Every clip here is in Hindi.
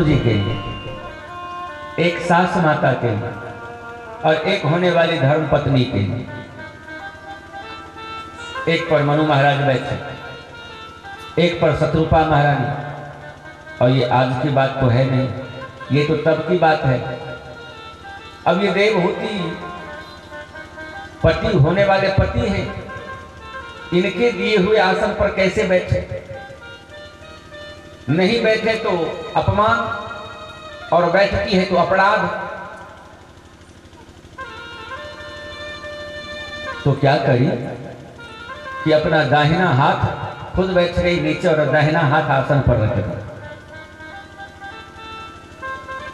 पुत्र जी के लिए, एक सास माता के लिए और एक होने वाली धर्म पत्नी के लिए। एक पर मनु महाराज बैठे, एक पर शत्रुपा महारानी। और ये आज की बात तो है नहीं, ये तो तब की बात है। अब ये देवहूति पति होने वाले पति हैं, इनके दिए हुए आसन पर कैसे बैठे? नहीं बैठे तो अपमान, और बैठती है तो अपराध। तो क्या करी कि अपना दाहिना हाथ खुद बैठ गई नीचे और दाहिना हाथ आसन पर रख दिया।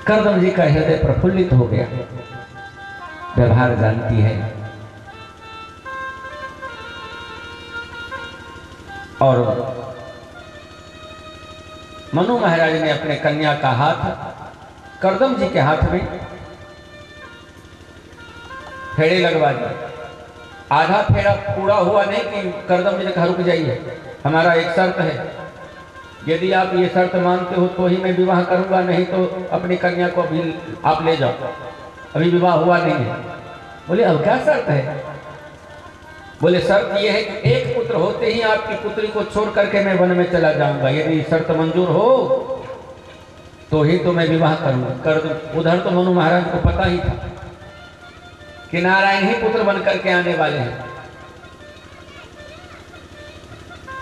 कर्दम जी का हृदय प्रफुल्लित हो गया। व्यवहार जानती है और मनु महाराज ने अपने कन्या का हाथ कर्दम जी के हाथ में फेरे लगवा दिए। आधा फेरा पूरा हुआ नहीं कि कर्दम जी ने कहा रुक जाइए, हमारा एक शर्त है, यदि आप ये शर्त मानते हो तो ही मैं विवाह करूंगा, नहीं तो अपनी कन्या को अभी आप ले जाओ, अभी विवाह हुआ नहीं है। बोले अब क्या शर्त है? बोले शर्त ये है कि एक पुत्र होते ही आपकी पुत्री को छोड़ करके मैं वन में चला जाऊंगा, यदि शर्त मंजूर हो तो ही तो मैं विवाह करूंगा। कर दो। उधर तो मनु महाराज को पता ही था कि नारायण ही पुत्र बन करके आने वाले हैं,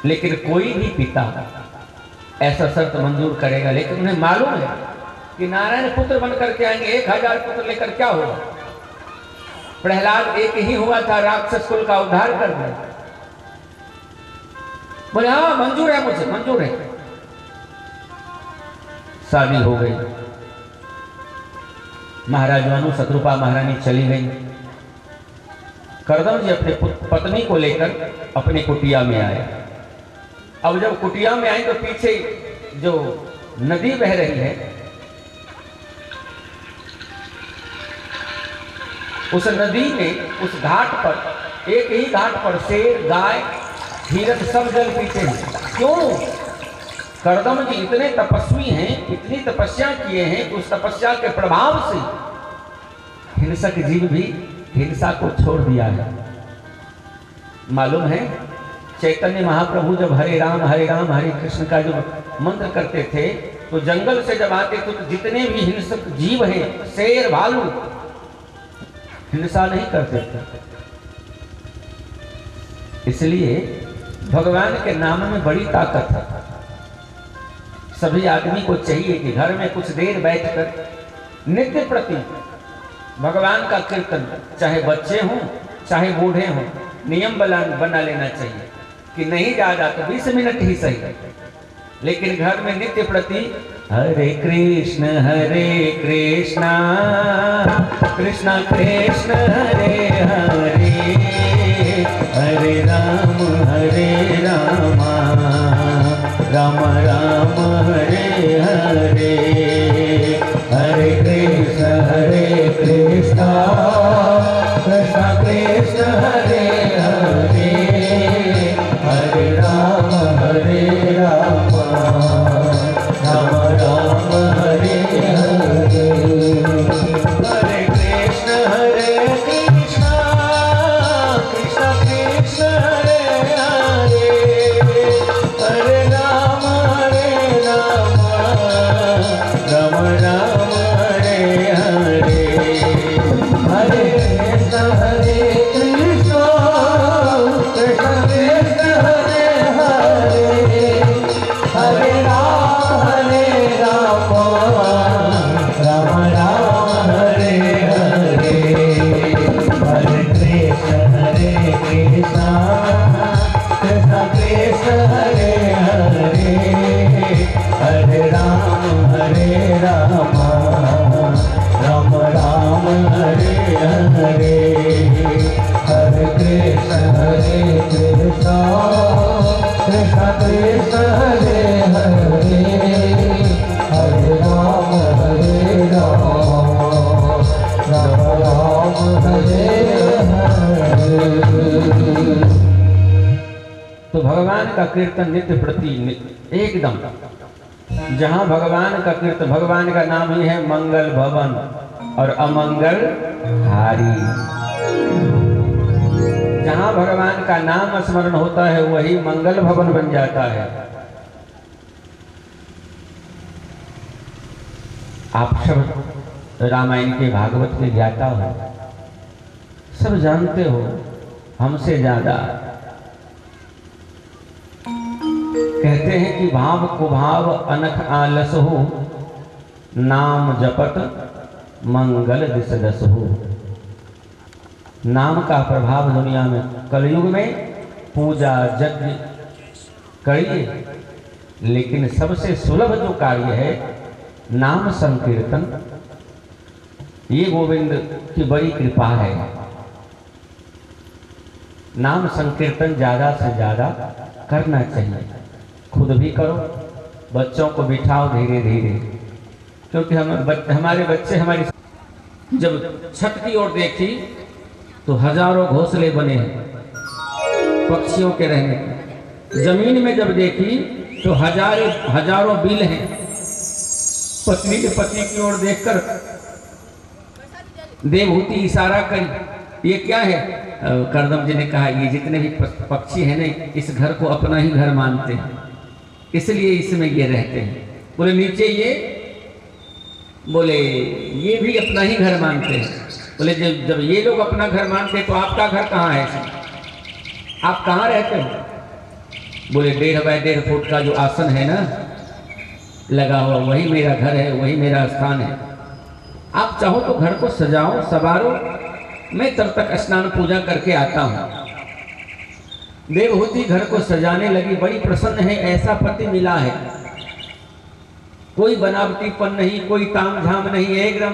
लेकिन कोई भी पिता ऐसा शर्त मंजूर करेगा। लेकिन उन्हें मालूम है कि नारायण पुत्र बन करके आएंगे, 1000 पुत्र लेकर क्या होगा। प्रहलाद एक ही हुआ था, राक्षस कुल का उद्धार कर दिया। बोले हाँ मंजूर है, मुझे मंजूर है। शादी हो गई। महाराज मनु शत्रुपा महारानी चली गई। कर्दम जी अपने पत्नी को लेकर अपनी कुटिया में आए। अब जब कुटिया में आए तो पीछे जो नदी बह रही है, उस नदी में, उस घाट पर, एक ही घाट पर शेर, गाय, हिरन सब जल पीते हैं। क्यों? कर्दम जी इतने तपस्वी हैं, इतनी तपस्या किए हैं, उस तपस्या के प्रभाव से हिंसक जीव भी हिंसा को छोड़ दिया है। मालूम है चैतन्य महाप्रभु जब हरे राम हरे कृष्ण का जो मंत्र करते थे तो जंगल से जब आते थे तो जितने भी हिंसक जीव हैं, शेर, भालू, हिंसा नहीं करते थे। इसलिए भगवान के नाम में बड़ी ताकत है। सभी आदमी को चाहिए कि घर में कुछ देर बैठकर नित्य प्रति भगवान का कीर्तन, चाहे बच्चे हों चाहे बूढ़े हों, नियम बना लेना चाहिए कि नहीं ज्यादा तो 20 मिनट ही सही, लेकिन घर में नित्य प्रति हरे कृष्ण कृष्ण कृष्ण हरे हरे, हरे राम राम राम हरे हरे, हरे कृष्ण कृष्ण कृष्ण हरे हरे, हरे राम राम राम हरे हरे, हरे कृष्ण कृष्ण कृष्ण कृष्ण हरे हरे, हरे राम राम राम हरे हरे, हरे कृष्ण कृष्ण कृष्ण हरे हरे, हरे राम राम राम हरे हरे, हरे कृष्ण कृष्ण कृष्ण हरे हरे, हरे राम राम राम हरे हरे, हरे कृष्ण कृष्ण कृष्ण हरे हरे, हरे राम राम हरे हरे। तो भगवान का कीर्तन नित्य प्रति एकदम जहाँ भगवान का कीर्तन, भगवान का नाम ही है मंगल भवन और अमंगल हारी। जहाँ भगवान का नाम स्मरण होता है वही मंगल भवन बन जाता है। आप सब रामायण के भागवत के ज्ञाता हो, सब जानते हो हमसे ज्यादा। कहते हैं कि भाव कुभाव अनख आलस हो, नाम जपत मंगल दिस दस हो। नाम का प्रभाव दुनिया में कलयुग में पूजा यज्ञ करिए, लेकिन सबसे सुलभ जो कार्य है नाम संकीर्तन, ये गोविंद की बड़ी कृपा है। नाम संकीर्तन ज्यादा से ज्यादा करना चाहिए। खुद भी करो, बच्चों को बिठाओ धीरे धीरे, क्योंकि हमारे बच्चे हमारी जब छत की ओर देखी तो हजारों घोंसले बने हैं पक्षियों के रहने के। जमीन में जब देखी तो हजारों बिल हैं। पत्नी के पति की ओर देखकर देवहूति इशारा करी, ये क्या है? करदम जी ने कहा ये जितने भी पक्षी हैं ना, इस घर को अपना ही घर मानते हैं, इसलिए इसमें ये रहते हैं। बोले नीचे ये, बोले ये भी अपना ही घर मानते हैं। बोले जब ये लोग अपना घर मानते हैं तो आपका घर कहाँ है? आप कहाँ रहते हो? बोले 1.5 बाय 1.5 फुट का जो आसन है ना लगा हुआ, वही मेरा घर है, वही मेरा स्थान है। आप चाहो तो घर को सजाओ सवारो, मैं तब तक स्नान पूजा करके आता हूँ। देवहूति घर को सजाने लगी, बड़ी प्रसन्न है, ऐसा पति मिला है, कोई बनावटीपन नहीं, कोई तामझाम नहीं, एकदम।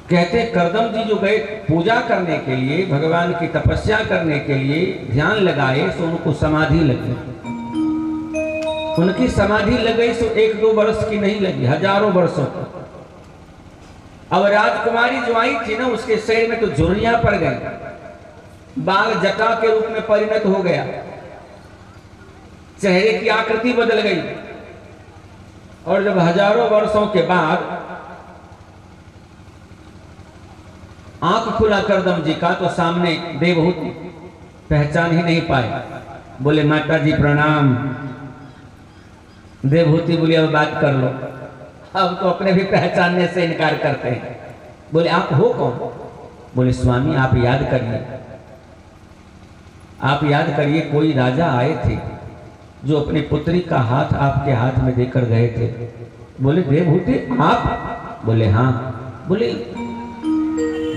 कहते करदम जी जो गए पूजा करने के लिए, भगवान की तपस्या करने के लिए ध्यान लगाए, तो उनको समाधि लगी। उनकी समाधि लग गई तो 1-2 वर्ष की नहीं लगी, हजारों वर्षों की। अब राजकुमारी जो आई थी ना, उसके शरीर में तो झुर्रियां पड़ गई, बाल जटा के रूप में परिणत हो गया, चेहरे की आकृति बदल गई। और जब हजारों वर्षों के बाद आंख खुला करदम जी का, तो सामने देवहूति, पहचान ही नहीं पाए। बोले माता जी प्रणाम। देवहूति बोली अब बात कर लो। अब तो अपने भी पहचानने से इनकार करते हैं। बोले आप हो कौन? बोले स्वामी आप याद करिए, आप याद करिए, कोई राजा आए थे जो अपनी पुत्री का हाथ आपके हाथ में देकर गए थे। बोले देवहूति आप? बोले हाँ। बोले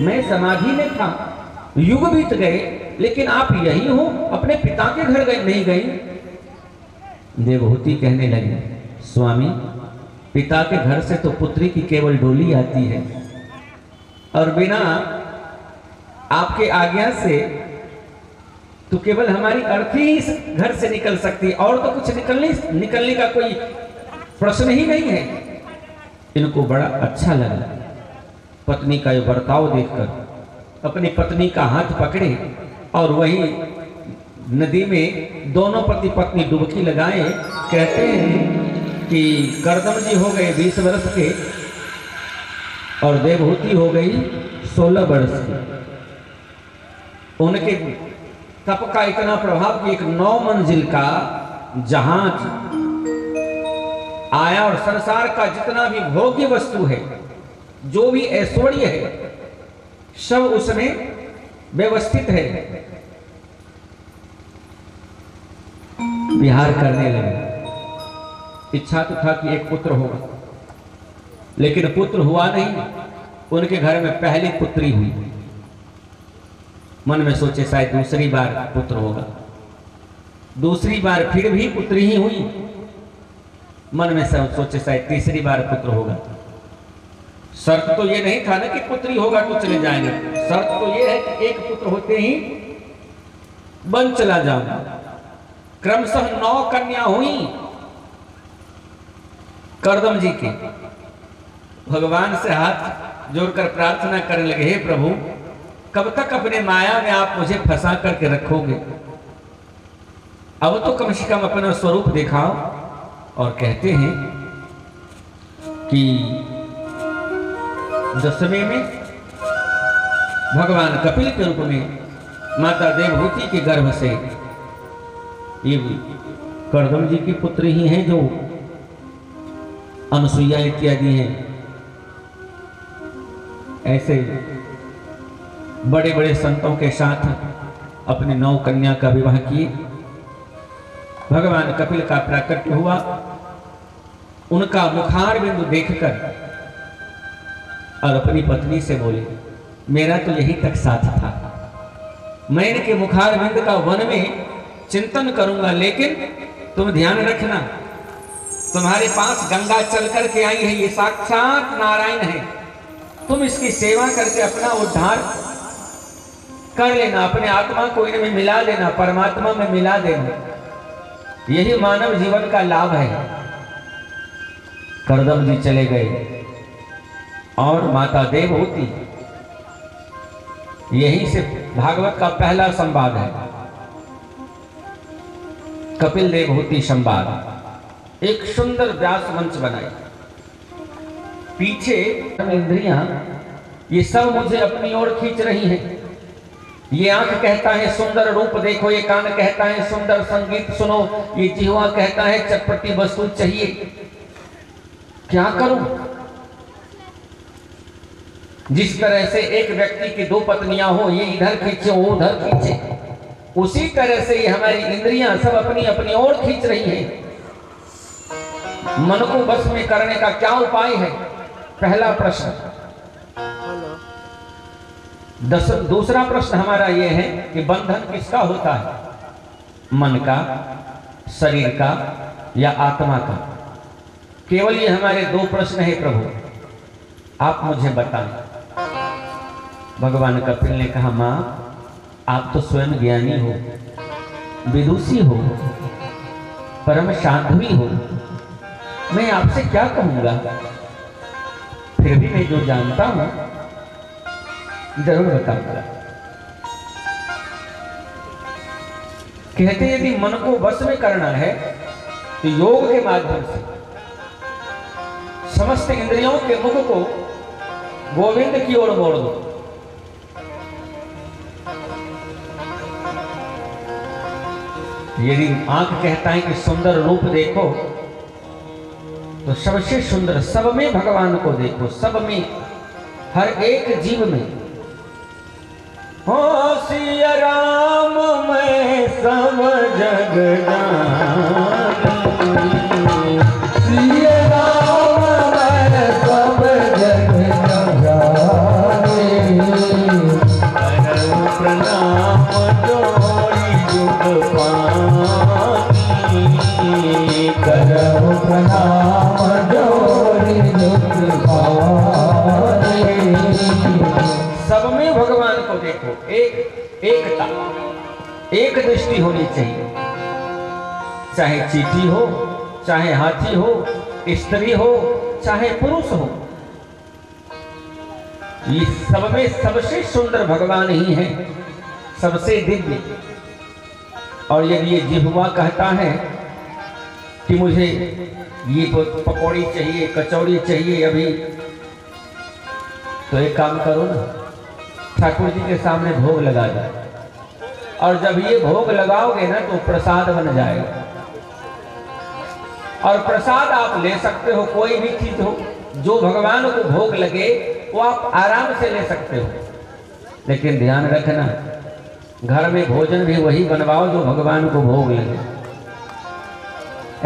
मैं समाधि में था, युग बीत गए, लेकिन आप यही हो, अपने पिता के घर गए नहीं गई? देवहूति कहने लगी स्वामी पिता के घर से तो पुत्री की केवल डोली आती है, और बिना आपके आज्ञा से तो केवल हमारी अर्थी ही इस घर से निकल सकती, और तो कुछ निकलने का कोई प्रश्न ही नहीं है। इनको बड़ा अच्छा लगा पत्नी का ये बर्ताव देखकर। अपनी पत्नी का हाथ पकड़े और वही नदी में दोनों पति पत्नी डुबकी लगाए। कहते हैं कि करदम जी हो गए 20 वर्ष के और देवहूति हो गई 16 वर्ष की। उनके तप का इतना प्रभाव कि एक 9 मंजिल का जहाज आया और संसार का जितना भी भोग्य वस्तु है, जो भी ऐश्वर्य है, सब उसमें व्यवस्थित है। विहार करने लगे। इच्छा तो था कि एक पुत्र होगा, लेकिन पुत्र हुआ नहीं। उनके घर में पहली पुत्री हुई। मन में सोचे शायद दूसरी बार पुत्र होगा। दूसरी बार फिर भी पुत्री ही हुई। मन में सोचे शायद तीसरी बार पुत्र होगा। शर्त तो ये नहीं था ना कि पुत्री होगा तो चले जाएंगे, शर्त तो ये है कि एक पुत्र होते ही बन चला जाऊंगा। क्रमशः 9 कन्या हुई करदम जी की। भगवान से हाथ जोड़कर प्रार्थना करने लगे, हे प्रभु कब तक अपने माया में आप मुझे फंसा करके रखोगे? अब तो कम से कम अपना स्वरूप दिखाओ। और कहते हैं कि दसवें में भगवान कपिल के रूप में माता देवहूति के गर्भ से ये कर्दम जी की पुत्री ही हैं जो अनुसुईया इत्यादि हैं। ऐसे बड़े बड़े संतों के साथ अपने 9 कन्या का विवाह किए। भगवान कपिल का प्राकट्य हुआ। उनका मुखार बिंदु देखकर और अपनी पत्नी से बोले, मेरा तो यही तक साथ था, मैं इनके मुखार बिंदु का वन में चिंतन करूंगा, लेकिन तुम ध्यान रखना, तुम्हारे पास गंगा चल करके आई है, ये साक्षात नारायण है, तुम इसकी सेवा करके अपना उद्धार कर लेना, अपने आत्मा को इनमें मिला देना, परमात्मा में मिला देना, यही मानव जीवन का लाभ है। कर्दम जी चले गए और माता देवहूति, यही से भागवत का पहला संवाद है, कपिल देवहूति संवाद। एक सुंदर व्यास मंच बनाई, पीछे इंद्रियां ये सब मुझे अपनी ओर खींच रही हैं। ये आंख कहता है सुंदर रूप देखो, ये कान कहता है सुंदर संगीत सुनो, ये जिह्वा कहता है चटपटी वस्तु चाहिए। क्या करूं? जिस तरह से एक व्यक्ति की 2 पत्नियां हो, ये इधर खींचे वो उधर खींचे, उसी तरह से ये हमारी इंद्रियां सब अपनी अपनी ओर खींच रही हैं। मन को बस में करने का क्या उपाय है? पहला प्रश्न। दूसरा प्रश्न हमारा यह है कि बंधन किसका होता है, मन का, शरीर का या आत्मा का? केवल ये हमारे 2 प्रश्न है प्रभु, आप मुझे बताएं। भगवान कपिल ने कहा, मां आप तो स्वयं ज्ञानी हो, विदुषी हो, परम साध्वी हो, मैं आपसे क्या कहूंगा, फिर भी मैं जो जानता हूं जरूर बताऊंगा। कहते यदि मन को वश में करना है तो योग के माध्यम से समस्त इंद्रियों के मुख को गोविंद की ओर मोड़ दो। यदि आंख कहता है कि सुंदर रूप देखो, तो सबसे सुंदर सब में भगवान को देखो, सब में, हर एक जीव में। हो सिया राम मैं सब जग जानी, सिया राम मैं सब जग जानी, करम प्रणाम जोड़ी जुग पानी, करम प्रणाम जोड़ी जुग पानी। सब में भगवान को देखो, एकता, एक दृष्टि होनी चाहिए। चाहे चींटी हो, चाहे हाथी हो, स्त्री हो, चाहे पुरुष हो, ये सब में सबसे सुंदर भगवान ही है, सबसे दिव्य। और यदि ये जिह्वा कहता है कि मुझे ये पकौड़ी चाहिए, कचौड़ी चाहिए अभी, तो एक काम करो ना, ठाकुर जी के सामने भोग लगा दो, और जब ये भोग लगाओगे ना तो प्रसाद बन जाएगा। और प्रसाद आप ले सकते हो, कोई भी चीज हो जो भगवान को भोग लगे वो आप आराम से ले सकते हो, लेकिन ध्यान रखना घर में भोजन भी वही बनवाओ जो भगवान को भोग लगे।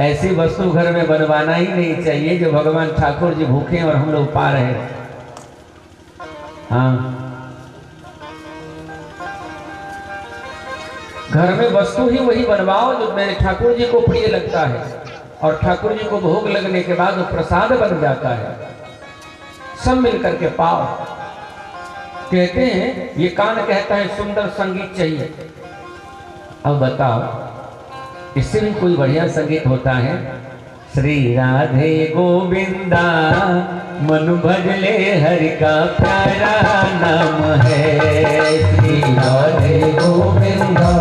ऐसी वस्तु घर में बनवाना ही नहीं चाहिए जो भगवान ठाकुर जी भूखे और हम लोग पा रहे हैं। हाँ, घर में वस्तु ही वही बनवाओ जो मेरे ठाकुर जी को प्रिय लगता है, और ठाकुर जी को भोग लगने के बाद वो प्रसाद बन जाता है। सब मिलकर के पाओ। कहते हैं ये कान कहता है सुंदर संगीत चाहिए, अब बताओ इससे भी कोई बढ़िया संगीत होता है? श्री राधे गोविंदा मन भजले हरि का प्यारा नाम है, श्री राधे गोविंदा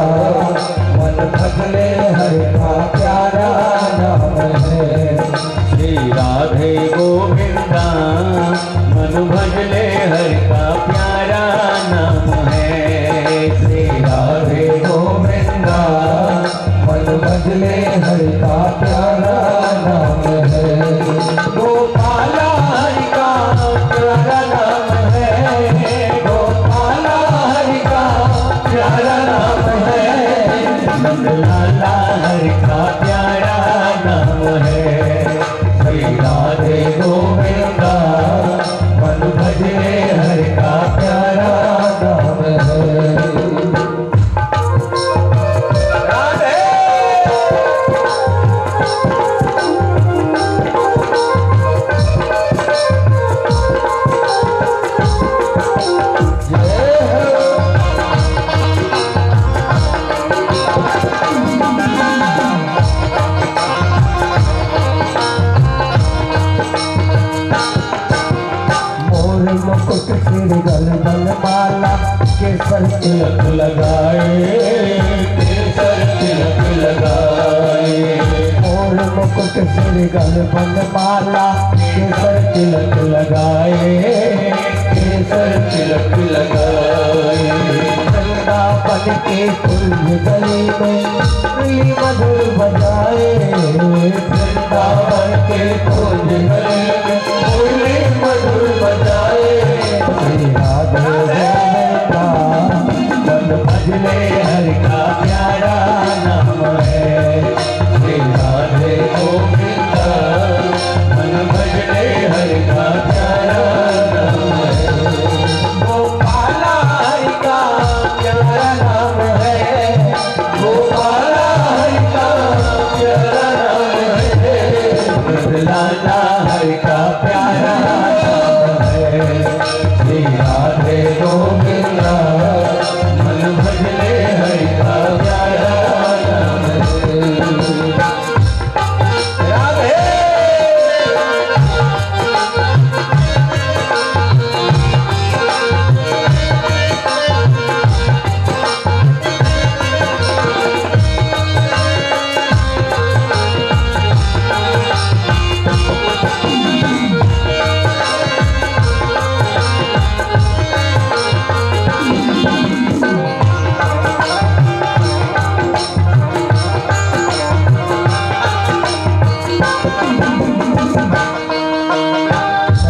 मन भजले हरि का प्यारा नाम है। गलबन माला केसर तिलक लगाए, केसर तिलक लगाए। मोर मुकुट सिर गलबन माला केसर तिलक लगाए, केसर तिलक लगाए। वृंदावन के कुंज गली में मुरली मधुर बजाए, वृंदावन के कुंज गली में मुरली मधुर बजाए। श्री राधे गोविंदा मन भजले हरि का प्यारा नाम है, श्री राधे गोविंदा मन भजले हरि का प्यारा नाम है। गोपाला हरि का प्यारा नाम है, गोपाला हरि का प्यारा नाम है। लाला हरि का प्यारा नाम है, श्री राधे गोविंदा मन भजले हरि का प्यारा नाम है। राधे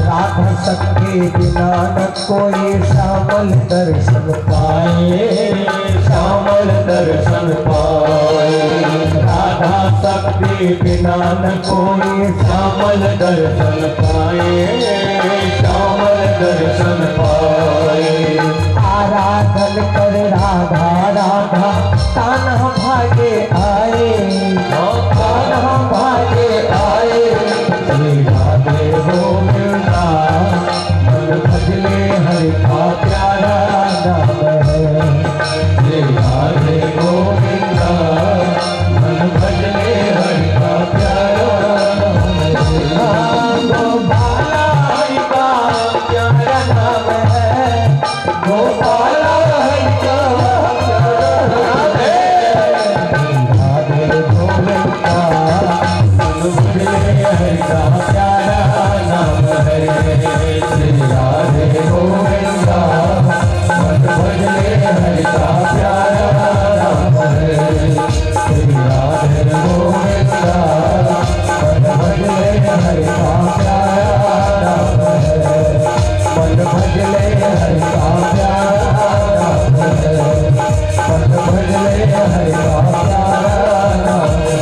राधा सबके बिना न कोई श्यामल दर्शन पाए, श्यामल दर्शन पाए। राधा शक्ति बिना न कोई श्यामल दर्शन पाए, श्यामल दर्शन पाए। आराधन कर राधा राधा तान्हा भागे आए, तान्हा भागे आए। श्री राधे गोविंदा मन भजले हरि का प्यारा नाम है, श्री राधे गोविंदा मन भजले हरि का प्यारा नाम है। गोपाला हरि का प्यारा नाम है, गोपाला हरि का प्यारा नाम है। राधे गोविंदा मन भजले हरि का प्यारा नाम है, श्री राधे गोविंदा मन भजले हरि का प्यारा नाम है, श्री राधे गोविंदा मन भजले हरि का प्यारा नाम है, मन भजले हरि का प्यारा नाम है, मन भजले हरि का प्यारा नाम है।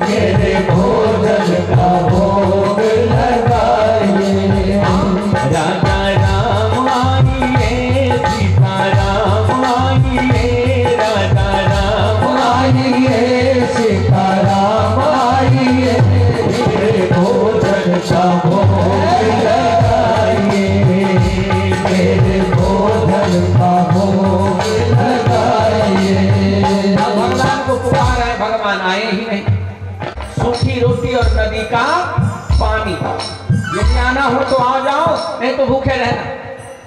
मेरे भोजन का भोग लगाइए, राजा राम आइए, सीता राम आइए, राजा राम आइए, सीता राम आइए। मेरे भोजन का भोग लगाइए, मेरे भोजन का भोग लगाइए। भगवान को पुकार है, भगवान आए ही नहीं। सूखी रोटी और नदी का पानी, यदि आना हो तो आ जाओ, नहीं तो भूखे रहना।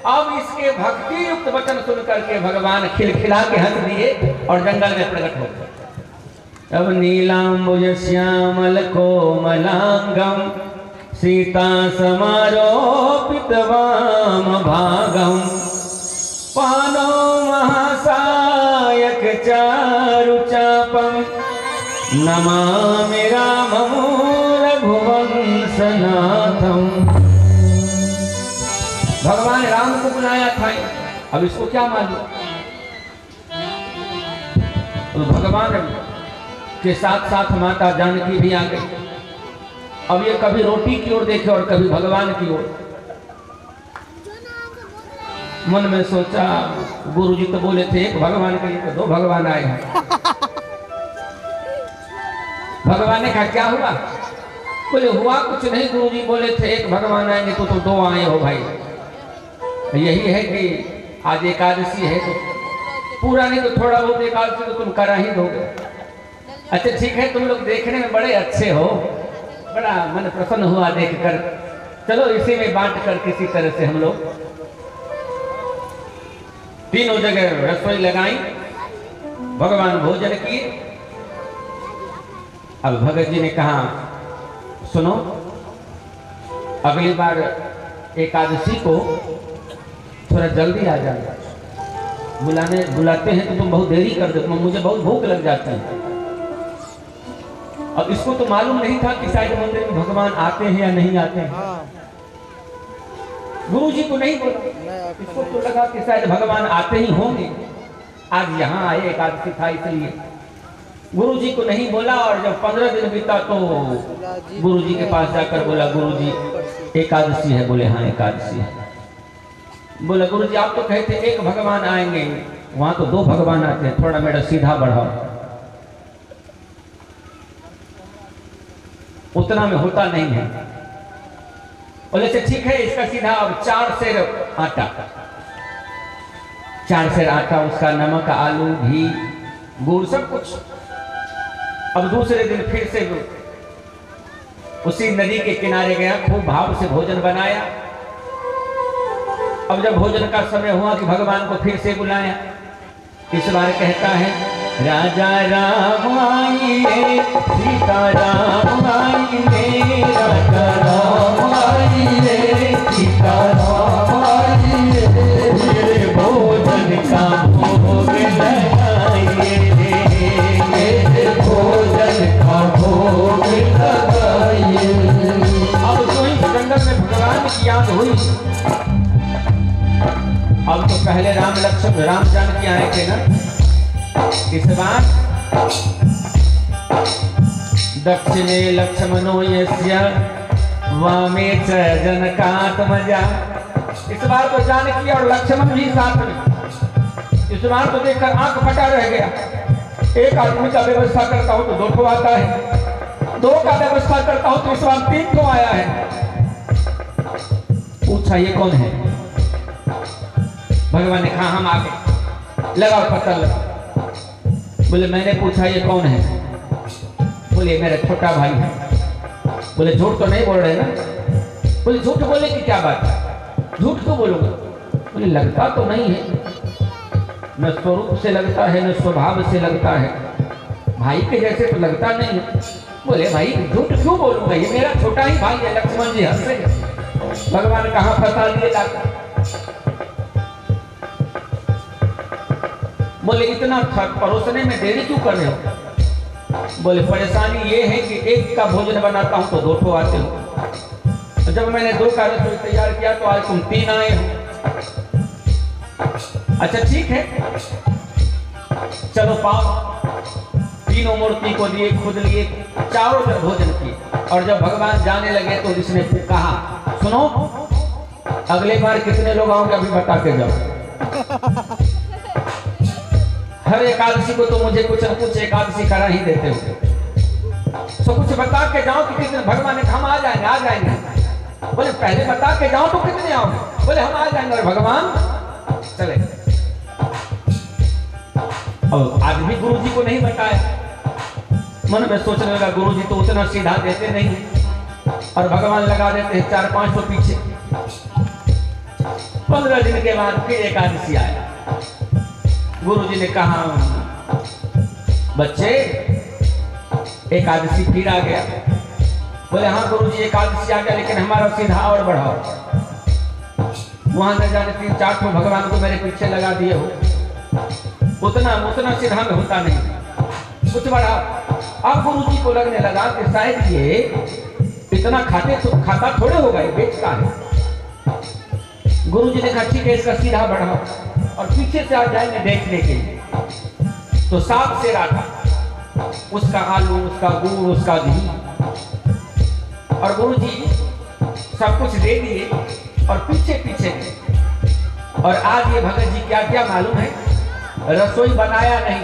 अब इसके भक्ति युक्त वचन सुन करके भगवान खिलखिला के हंस दिए और जंगल में प्रकट हो गए। अब नीलांबुज श्यामल कोमलांगम सीता समारोपित वाम भागम पानो महासायक चारु चापम नमामि रामं रघुवंशनाथम। भगवान राम को बुलाया था, अब इसको क्या मालूम। तो भगवान के साथ साथ माता जानकी भी आ गई। अब ये कभी रोटी की ओर देखे और कभी भगवान की ओर। मन में सोचा, गुरुजी तो बोले थे एक भगवान के लिए, तो दो भगवान आए हैं। भगवान ने कहा क्या हुआ? बोले हुआ कुछ नहीं, गुरुजी बोले थे एक भगवान आएंगे, तो दो आए हो भाई। यही है कि आज एकादशी है, तो पूरा नहीं तो थोड़ा बहुत एकादशी तो तुम करा ही दोगे। अच्छा ठीक है, तुम लोग देखने में बड़े अच्छे हो, बड़ा मन प्रसन्न हुआ देखकर, चलो इसी में बांट कर किसी तरह से हम लोग तीनों जगह रसोई लगाई, भगवान भोजन किए। अब भगत जी ने कहा सुनो, अगली बार एकादशी को थोड़ा जल्दी आ जाना, बुलाते हैं तो तुम बहुत देरी कर देते, मुझे बहुत भूख लग जाती है। अब इसको तो मालूम नहीं था कि शायद मंदिर में भगवान आते हैं या नहीं आते हैं। गुरु जी को नहीं बोला, इसको तो लगा कि शायद भगवान आते ही होंगे, आज यहाँ आए एकादशी था इसलिए। गुरु जी को नहीं बोला, और जब 15 दिन बीता तो गुरु जी के पास जाकर बोला, गुरु जी एकादशी है? बोले हाँ एकादशी है। बोला गुरु जी आप तो कहते एक भगवान आएंगे, वहां तो 2 भगवान आते हैं, थोड़ा मेरा सीधा बढ़ाओ। उतना में होता नहीं है। बोले ठीक है, इसका सीधा अब 4 सेर आटा, 4 सेर आटा, उसका नमक, आलू, घी, गुड़, सब कुछ। अब दूसरे दिन फिर से उसी नदी के किनारे गया, खूब भाव से भोजन बनाया। अब जब भोजन का समय हुआ कि भगवान को फिर से बुलाया, इस बार कहता है राजा राम आइए, सीता राम आइए, राजा राम आइए, सीता राम आइए, मेरे भोजन का भोग लगाइए, मेरे भोजन का भोग लगाइए। अब तो इस जंगल में भगवान की याद हुई। अब तो पहले राम जानकी आए थे ना, इस बार दक्षिणे लक्ष्मणो यस्य वामे च जनकात्मजा। इस बार तो जानकी और लक्ष्मण भी साथ में। इस बार तो देखकर आंख फटा रह गया। एक आदमी का व्यवस्था करता हूं तो 2 ठो आता है, 2 का व्यवस्था करता हूं तो इस बार 3 ठो आया है। पूछा ये कौन है? भगवान ने कहा हम आ गए, लगाओ पता लगा। बोले मैंने पूछा ये कौन है? बोले मेरा छोटा भाई है। बोले झूठ तो नहीं बोल रहे ना? बोले झूठ बोले की क्या बात है, झूठ क्यों बोलूंगा? बोले लगता तो नहीं है, न स्वरूप से लगता है न स्वभाव से लगता है, भाई के जैसे तो लगता नहीं है। बोले भाई झूठ क्यों बोलूंगा, ये मेरा छोटा ही भाई है। लक्ष्मण जी हंसे। भगवान कहाँ फंसा लिए लाकर? बोले इतना परोसने में देरी क्यों कर रहे हो? बोले परेशानी ये है कि एक का भोजन बनाता हूं तो 2 ठो आते हो, जब मैंने 2 का रसोई तैयार किया तो आज तुम 3 आए हो। अच्छा ठीक है, चलो पाओ। तीनों मूर्ति को दिए, खुद लिए, चारों जब भोजन किए। और जब भगवान जाने लगे तो इसने कहा सुनो, अगले बार कितने लोग आओगे अभी बता के जाओ। हर एकादशी को तो मुझे कुछ न कुछ एकादशी करा ही देते हो, तो कुछ बता के जाओ कि कितने। भगवान ने हम आ जाएंगे। बोले पहले बता के जाओ तो कितने आओगे? बोले हम आ जाएंगे। और भगवान चले। और आज भी गुरु जी को नहीं बताया। मन में सोचने लगा गुरु जी तो उतना सीधा देते नहीं, और भगवान लगा देते हैं 4-5 तो पीछे। 15 दिन के बाद फिर एकादशी आया। गुरु जी ने कहा बच्चे एकादशी फिर आ गया। बोले हाँ गुरु जी एकादशी आ गया, लेकिन हमारा सीधा और बढ़ाओ। वहां न जाने 3-4 ठो भगवान को मेरे पीछे लगा दिए हो, उतना सीधा में होता नहीं, कुछ बढ़ाओ। अब गुरु जी को लगने लगा कि शायद ये इतना खाता थोड़े होगा, ये बेचता है। गुरु जी ने कहा ठीक है इसका सीधा बढ़ाओ, और पीछे से आ जाएंगे देखने के लिए। तो 7 सेर आटा, उसका आलू, उसका गुड़, उसका घी, और गुरु जी सब कुछ दे दिए और पीछे पीछे। और आज ये भगत जी क्या क्या मालूम है, रसोई बनाया नहीं,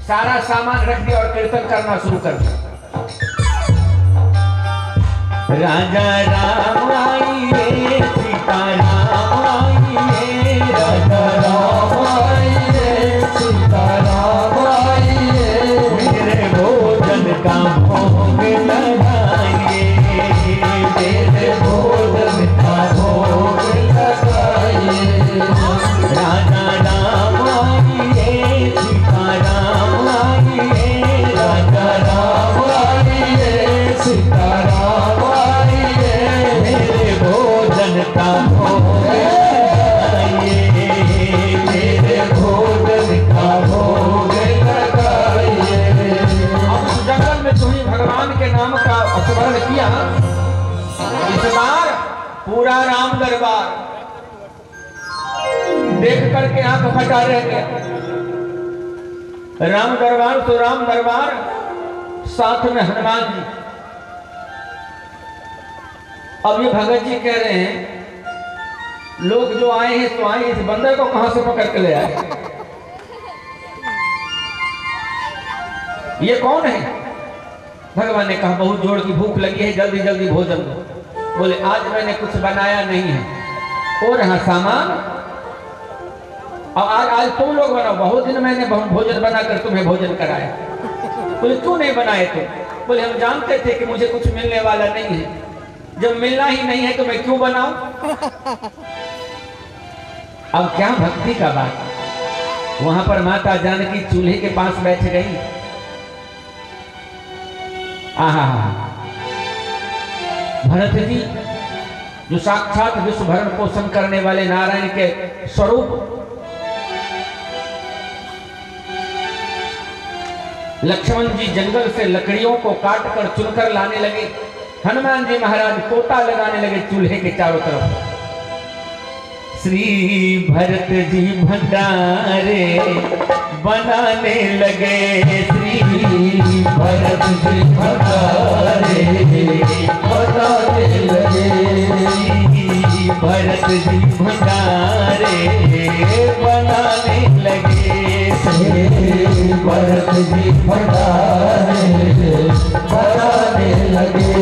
सारा सामान रख दिया और कीर्तन करना शुरू कर दिया। राजा राम आइए, सीता राम आइए, राजा राम आइए, सीता राम आइए, मेरे भोजन का भोग लगाइए, मेरे भोजन भोग लगाइए, मेरे भोजन का भोग लगाइए। अब उस जंगल में तुम्हें भगवान के नाम का स्मरण किया। इस बार पूरा राम दरबार देख करके आंख फटा रह गया। राम दरबार तो राम दरबार, साथ में हनुमान जी। अब ये भगत जी कह रहे हैं लोग जो आए हैं तो आए, इस बंदर को कहां से पकड़ के ले आए? ये कौन है? भगवान ने कहा बहुत जोर की भूख लगी है, जल्दी जल्दी भोजन दो। बोले आज मैंने कुछ बनाया नहीं है और यहाँ सामान, और आज तुम लोग बनाओ। बहुत दिन मैंने भोजन बनाकर तुम्हें भोजन कराया। बोले क्यों नहीं बनाए तुम? बोले हम जानते थे कि मुझे कुछ मिलने वाला नहीं है, जब मिलना ही नहीं है तो मैं क्यों बनाऊं? अब क्या भक्ति का बात। वहां पर माता जानकी चूल्हे के पास बैठ गई। आहा, भरत जी जो साक्षात विश्व भरण पोषण करने वाले नारायण के स्वरूप, लक्ष्मण जी जंगल से लकड़ियों को काट कर चुनकर लाने लगे। हनुमान जी महाराज कोटा लगाने लगे चूल्हे के चारों तरफ। श्री भरत जी भंडारे बनाने लगे, श्री भरत जी भंडारे बनाने लगे, श्री भरत जी भंडारे बनाने लगे, श्री भरत जी भंडारे बनाने लगे,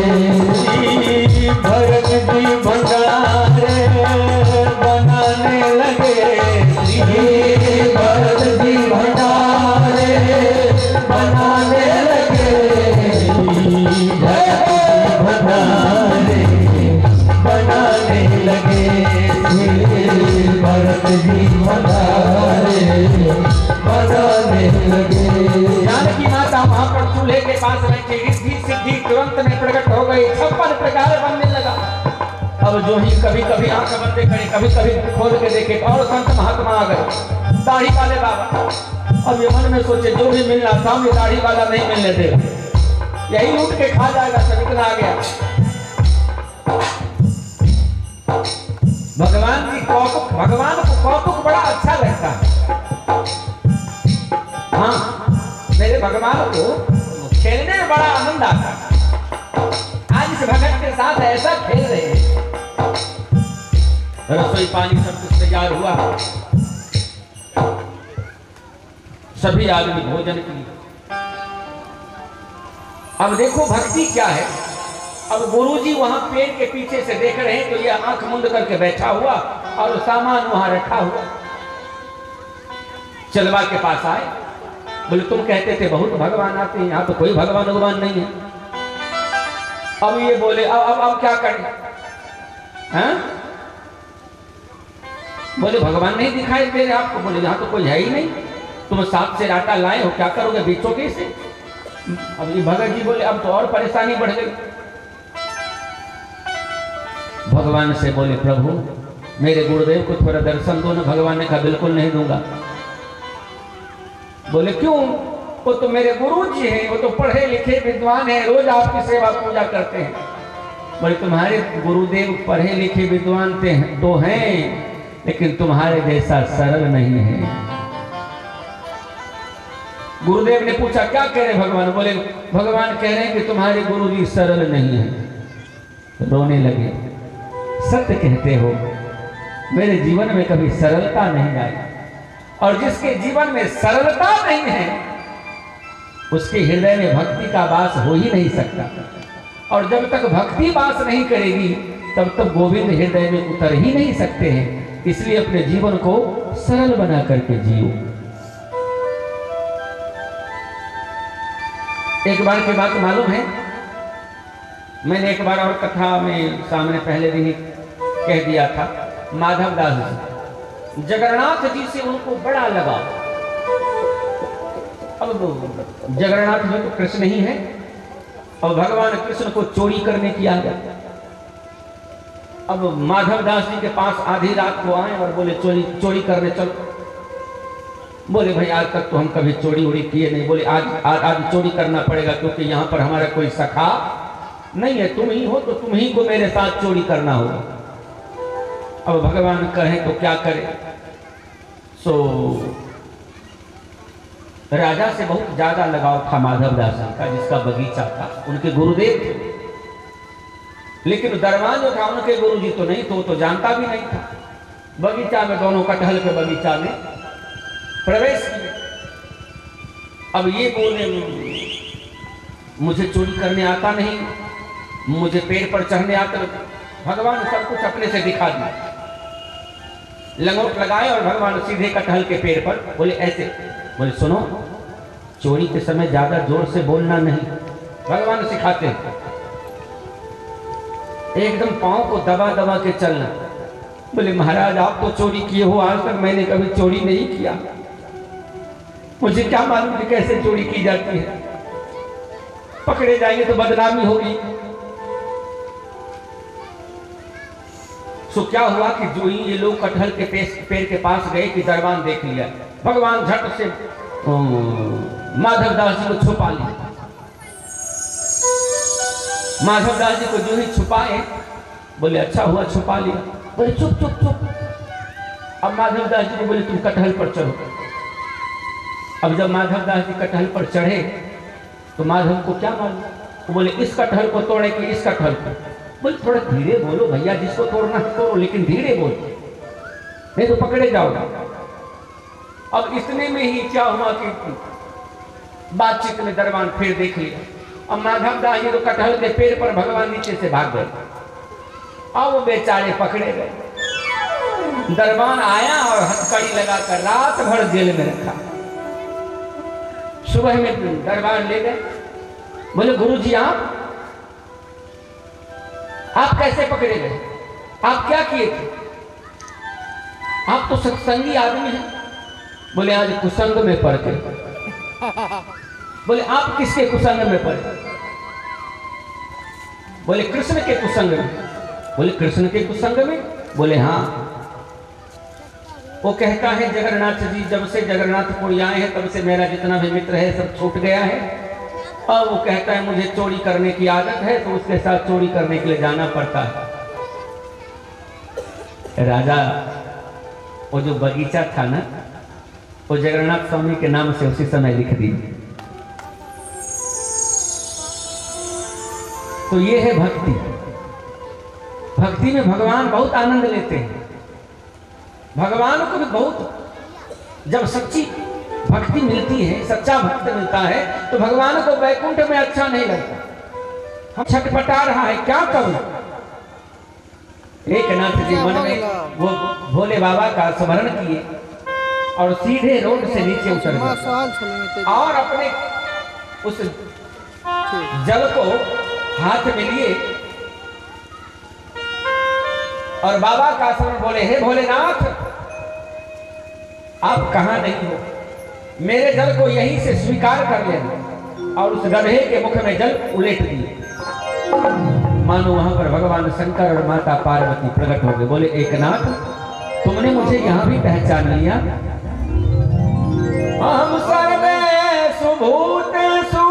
श्री भरत जी भंडारे बनाने लगे, श्री भरत जी भंडारे बनाने लगे, भरत जी भंडारे बनाने लगे, श्री भरत जी भंडारे बनाने लगे। जानकी माता वहां पर चूल्हे के पास बैठी, रिद्धि सिद्धि तुरंत में प्रकट हो गई, 56 प्रकार बनने लगा। अब जो ही कभी कभी आंख बंद करे, कभी कभी खोल के देखे, और संत महात्मा आ गए, दाढ़ी वाले बाबा। अब ये मन में सोचे जो भी मिलना सामने दाढ़ी वाला नहीं मिलने देगा, यही लूट के खा जाएगा। सब इतना आ गया। भगवान की कौतुक, भगवान को कौतुक बड़ा अच्छा लगता है। हाँ, मेरे भगवान को खेलने में बड़ा आनंद आता है। आज इस भगत के साथ ऐसा खेल रहे हैं। रसोई पानी सब कुछ तैयार हुआ, सभी आदमी भोजन की। अब देखो भक्ति क्या है। अब गुरुजी वहां पेड़ के पीछे से देख रहे हैं तो ये आंख मुंद करके बैठा हुआ और सामान वहां रखा हुआ। चलवा के पास आए, बोले तुम कहते थे बहुत भगवान आते हैं, यहाँ तो कोई भगवान नहीं है। अब ये बोले अब क्या करें? हैं? बोले भगवान नहीं दिखाई दे रहे आपको। बोले यहाँ तो कोई है ही नहीं, तुम साथ से आटा लाए हो, क्या करोगे, बेचोगे इसे? अब ये भगत जी बोले अब तो और परेशानी बढ़ गई। भगवान से बोले प्रभु मेरे गुरुदेव को थोड़ा दर्शन दो ना। भगवान ने कहा बिल्कुल नहीं दूंगा। बोले क्यों? वो तो मेरे गुरु जी हैं, वो तो पढ़े लिखे विद्वान हैं, रोज आपकी सेवा पूजा करते हैं। बोले तुम्हारे गुरुदेव पढ़े लिखे विद्वान तो हैं, लेकिन तुम्हारे जैसा सरल नहीं है। गुरुदेव ने पूछा क्या कह रहे भगवान? बोले भगवान कह रहे हैं कि तुम्हारे गुरु जी सरल नहीं है। रोने लगे। सत्य कहते हो, मेरे जीवन में कभी सरलता नहीं आई, और जिसके जीवन में सरलता नहीं है उसके हृदय में भक्ति का वास हो ही नहीं सकता। और जब तक भक्ति वास नहीं करेगी तब तक गोविंद हृदय में उतर ही नहीं सकते हैं। इसलिए अपने जीवन को सरल बना करके जियो। एक बार की बात मालूम है, मैंने एक बार और कथा में सामने पहले दिन ही कह दिया था। माधव दास जी, जगन्नाथ जी से उनको बड़ा लगाव। अब जगन्नाथ जी तो कृष्ण ही है, और भगवान कृष्ण को चोरी करने की आदत। अब माधव दास जी के पास आधी रात को आए और बोले चोरी करने चलो। बोले भाई आज तक तो हम कभी चोरी उड़ी किए नहीं। बोले आज चोरी करना पड़ेगा क्योंकि यहाँ पर हमारा कोई सखा नहीं है, तुम ही हो तो तुम ही को मेरे साथ चोरी करना होगा। अब भगवान कहें तो क्या करे। सो राजा से बहुत ज्यादा लगाव था माधव दास जी का, जिसका बगीचा था, उनके गुरुदेव थे। लेकिन दरबान जो था उनके गुरुजी तो नहीं, तो वो तो जानता भी नहीं था। बगीचा में दोनों कटहल के बगीचा में प्रवेश किए। अब ये बोले मुझे चोरी करने आता नहीं, मुझे पेड़ पर चढ़ने आता। भगवान सब कुछ अपने से दिखा दिया, लंगोट लगाए और भगवान सीधे कटहल के पेड़ पर बोले ऐसे। बोले सुनो, चोरी के समय ज्यादा जोर से बोलना नहीं, भगवान सिखाते हैं। एकदम पांव को दबा दबा के चलना। बोले महाराज आप तो चोरी किए हो, आज तक मैंने कभी चोरी नहीं किया, मुझे क्या मालूम कि कैसे चोरी की जाती है, पकड़े जाएंगे तो बदनामी होगी। सो क्या हुआ कि जो ही ये लोग कटहल के पेड़ के पास गए कि दरबान देख लिया। भगवान झट से माधव दास जी को छुपा लिया। माधव दास जी को जो ही छुपाए, बोले अच्छा हुआ छुपा लिया। बोले चुप चुप चुप। अब माधव दास जी को बोले तुम कटहल पर चढ़ो। अब जब माधव दास जी कटहल पर चढ़े तो माधव को क्या मालूम, तो बोले इस कटहल को तोड़े कि इस कटहल को। बोले थोड़ा धीरे बोलो भैया, जिसको तोड़ना है तोड़ो, लेकिन धीरे बोलो नहीं तो पकड़े जाओगे। अब इतने में ही क्या हुआ कि बातचीत में दरबान फिर देख लिया। अब माधव दास जी तो कटहल के पेड़ पर भगवान नीचे से भाग गए। अब वो बेचारे पकड़े गए। दरबान आया और हथकड़ी लगाकर रात भर जेल में रखा। सुबह में दरबार ले गए। बोले गुरुजी आप कैसे पकड़े गए, आप क्या किए थे, आप तो सत्संगी आदमी हैं। बोले आज कुसंग में पड़ के। बोले आप किसके कुसंग में पड़े। बोले कृष्ण के कुसंग में। बोले कृष्ण के कुसंग में। बोले हाँ। वो कहता है जगन्नाथ जी जब से जगन्नाथपुर आए हैं तब से मेरा जितना भी मित्र है सब छूट गया है। और वो कहता है मुझे चोरी करने की आदत है तो उसके साथ चोरी करने के लिए जाना पड़ता है। राजा वो जो बगीचा था ना, वो जगन्नाथ स्वामी के नाम से उसी समय लिख दी। तो ये है भक्ति। भक्ति में भगवान बहुत आनंद लेते हैं। भगवान को भी बहुत, जब सच्ची भक्ति मिलती है, सच्चा भक्त मिलता है तो भगवान को वैकुंठ में अच्छा नहीं लगता। हम छटपटा रहा है क्या करूं। एक नाथ जी मन में वो भोले बाबा का स्मरण किए और सीधे रोड से नीचे उतर गए और अपने उस जल को हाथ में लिए और बाबा का स्मरण बोले हे भोलेनाथ आप कहां नहीं हो, मेरे जल को यहीं से स्वीकार कर लेना। और उस गधे के मुख में जल उलेट दिए। मानो वहां पर भगवान शंकर और माता पार्वती प्रकट हो गए। बोले एकनाथ तुमने मुझे यहां भी पहचान लिया। हम सर्वेषु भूतेषु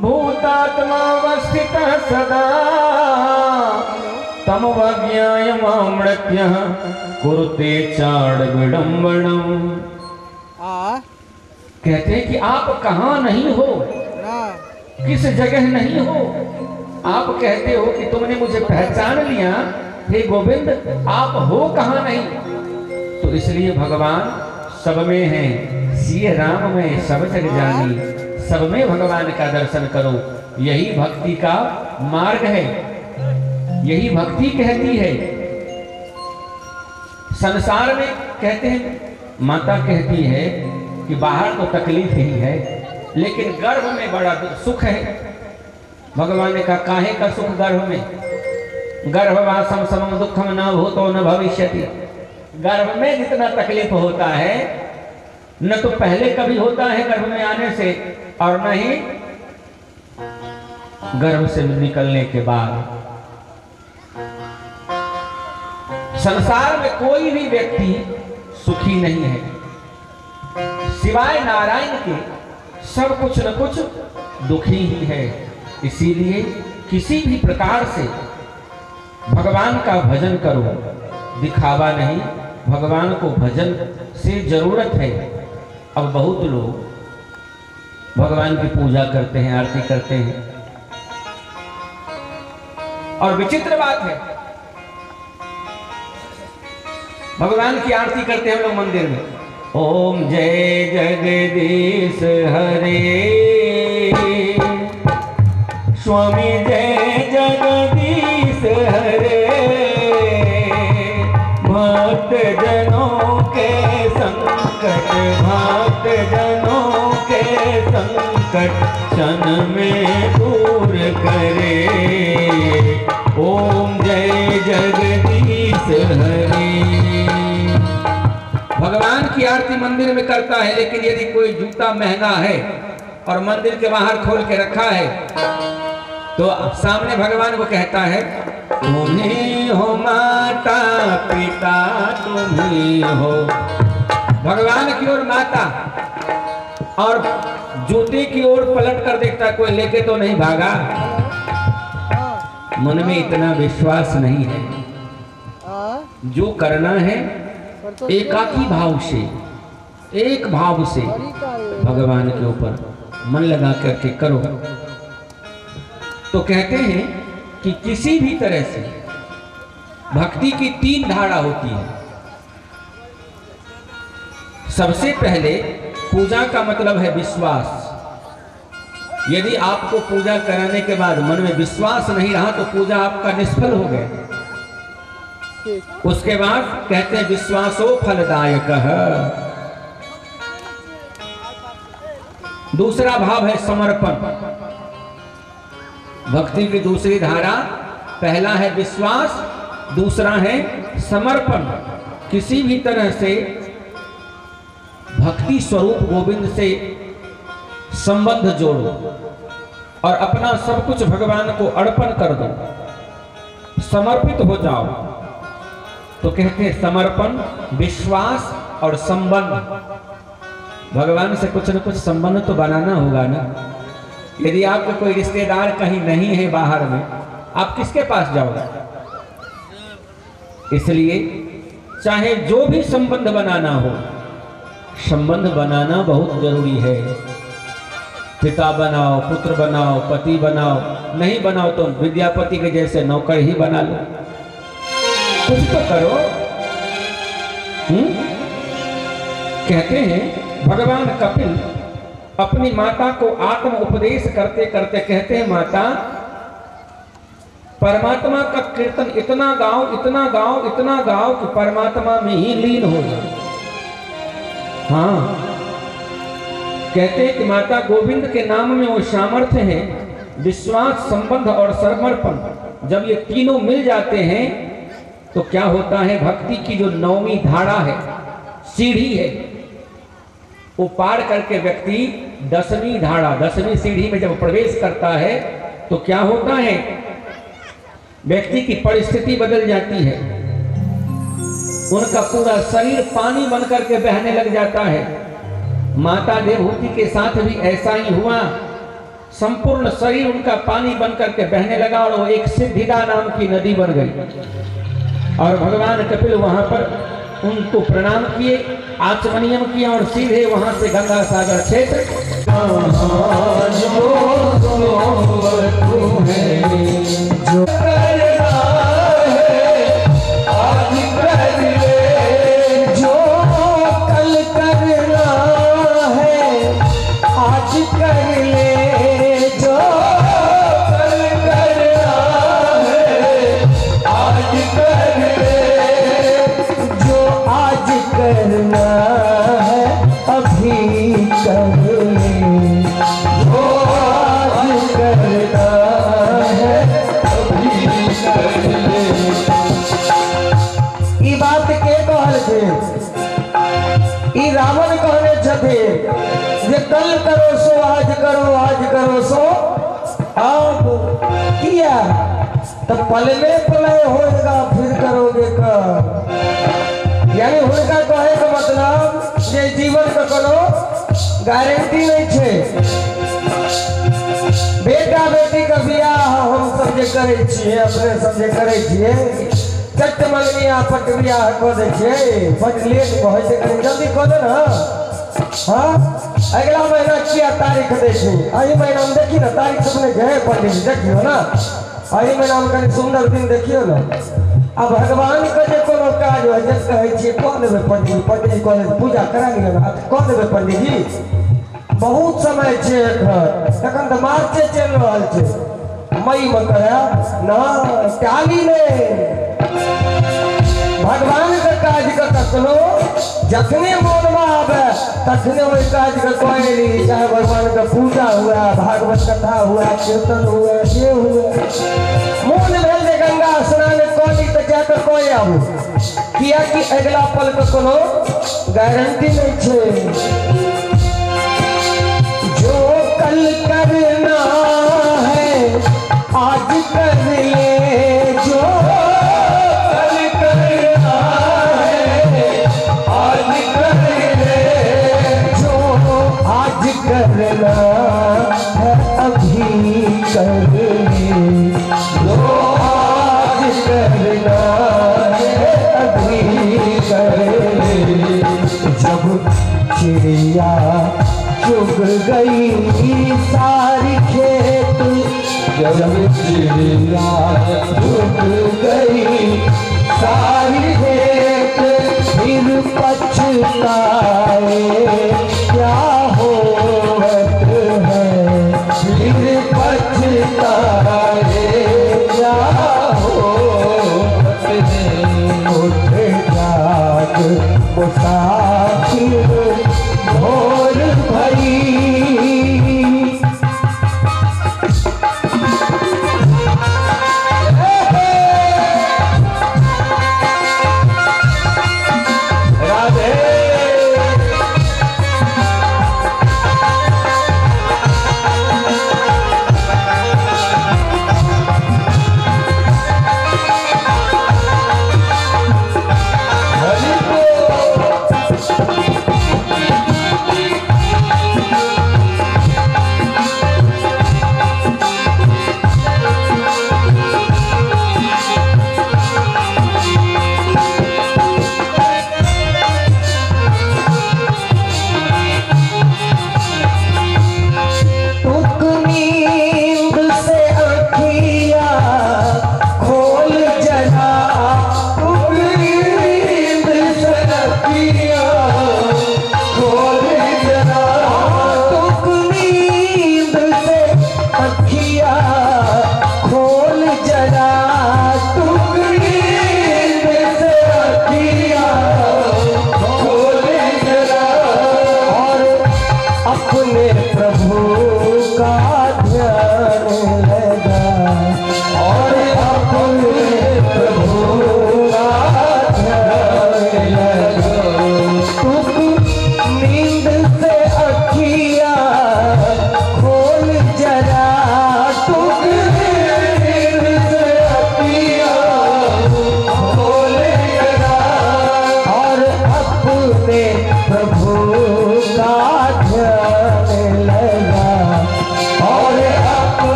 भूतात्मावस्थितः सदा तमवज्ञाय मृत्युः कुरुते चाड़ विडंबनम्। कहते हैं कि आप कहां नहीं हो, किस जगह नहीं हो। आप कहते हो कि तुमने मुझे पहचान लिया, हे गोविंद आप हो कहां नहीं। तो इसलिए भगवान सब में है, सिय राम में सब जग जानी। सब में भगवान का दर्शन करो, यही भक्ति का मार्ग है, यही भक्ति कहती है। संसार में कहते हैं, माता कहती है कि बाहर तो तकलीफ ही है लेकिन गर्भ में बड़ा सुख है। भगवान ने कहा काहे का सुख गर्भ में, गर्भवासम समम दुखम न भूतो न भविष्यति। गर्भ में जितना तकलीफ होता है न तो पहले कभी होता है गर्भ में आने से और न ही गर्भ से निकलने के बाद। संसार में कोई भी व्यक्ति सुखी नहीं है, सिवाय नारायण के सब कुछ न कुछ दुखी ही है। इसीलिए किसी भी प्रकार से भगवान का भजन करो, दिखावा नहीं, भगवान को भजन से जरूरत है। अब बहुत लोग भगवान की पूजा करते हैं, आरती करते हैं, और विचित्र बात है, भगवान की आरती करते हैं हम लोग मंदिर में, ओम जय जगदीश हरे, स्वामी जय जगदीश हरे, भक्त जनों के संकट, भक्त जनों के संकट क्षण में दूर करे, ओम जय जगदीश हरे। भगवान की आरती मंदिर में करता है, लेकिन यदि कोई जूता महंगा है और मंदिर के बाहर खोल के रखा है तो सामने भगवान को कहता है, तुम्ही हो माता पिता, तुम्ही हो। भगवान की ओर माता और जूते की ओर पलट कर देखता, कोई लेके तो नहीं भागा। मन में इतना विश्वास नहीं है। जो करना है एकाकी भाव से, एक भाव से भगवान के ऊपर मन लगा करके करो। तो कहते हैं कि किसी भी तरह से भक्ति की 3 धारा होती है। सबसे पहले पूजा का मतलब है विश्वास। यदि आपको पूजा कराने के बाद मन में विश्वास नहीं रहा तो पूजा आपका निष्फल हो गया। उसके बाद कहते हैं विश्वासो फलदायक। दूसरा भाव है समर्पण। भक्ति की दूसरी धारा, पहला है विश्वास, दूसरा है समर्पण। किसी भी तरह से भक्ति स्वरूप गोविंद से संबंध जोड़ो और अपना सब कुछ भगवान को अर्पण कर दो, समर्पित हो जाओ। तो कहते हैं समर्पण, विश्वास और संबंध। भगवान से कुछ न कुछ संबंध तो बनाना होगा ना। यदि आपके कोई रिश्तेदार कहीं नहीं है बाहर में, आप किसके पास जाओगे? इसलिए चाहे जो भी संबंध बनाना हो, संबंध बनाना बहुत जरूरी है। पिता बनाओ, पुत्र बनाओ, पति बनाओ, नहीं बनाओ तो विद्यापति के जैसे नौकर ही बना लो, कुछ तो करो। कहते हैं भगवान कपिल अपनी माता को आत्म उपदेश करते करते कहते हैं, माता परमात्मा का कीर्तन इतना गाओ, इतना गाओ, इतना गाओ कि परमात्मा में ही लीन हो जाए। हाँ, कहते हैं कि माता गोविंद के नाम में वो सामर्थ्य है, विश्वास, संबंध और समर्पण। जब ये तीनों मिल जाते हैं तो क्या होता है, भक्ति की जो 9वीं धारा है, सीढ़ी है, वो पार करके व्यक्ति 10वीं धारा, 10वीं सीढ़ी में जब प्रवेश करता है तो क्या होता है, व्यक्ति की परिस्थिति बदल जाती है। उनका पूरा शरीर पानी बनकर के बहने लग जाता है। माता देवहूति के साथ भी ऐसा ही हुआ। संपूर्ण शरीर उनका पानी बनकर के बहने लगा और वो एक सिद्धिदा नाम की नदी बन गई। और भगवान कपिल वहां पर उनको प्रणाम किए, आचमनियम किया और सीधे वहां से गंगा सागर क्षेत्र रावण कहने छे जे कल करो सो आज करो, आज करो सो अब किया। तो पल में प्रलय होएगा फिर करोगे कब। यानी उनका कहे का मतलब ये जीवन का कोनो गारंटी नहीं छे। बेटा बेटी का बियाह हम सब जे करे छिए अपने सब जे करे छिए चट मंगनिया पट बियाह कर दे छे बट लेट कहे से करे जल्दी कर दे ना। हाँ अगला महीना क्या तारीख दे छे अही महीना में देखी ना तारीख सबने गए पंडित जी देखियो ना अही महीना में कहीं सुंदर दिन देखियो ना। अब भगवान के जे कोनो काज हो जस कहे छी कौन देबे पंडित जी कॉलेज पूजा करा लियो ना कौन देबे पंडित जी बहुत समय छे तखन तो मार्चे चल रहल छे मई में कहे ना टाली ने भगवान के काज के कखनो जखने मन में आवे तखने वही काज के कोई चाहे भगवान का पूजा हुआ भागवत कथा हुआ कीर्तन हुआ ये हुआ मन भेल जे गंगा स्नान करी तो जाकर कोई आबू किया कि अगला पल के कोनो गारंटी नहीं छे। जो कल करना है आज कर ले जो कल करना है आज कर ले जो आज करना है अभी कर ले जो आज करना है अभी कर ले। जब चिड़िया चुग गई सारी खेत जब चिड़िया चुग गई सारी खेत फिर पछताए क्या होवत है फिर पछताए क्या होवत है। उठ जाग मुसाफिर भोर भई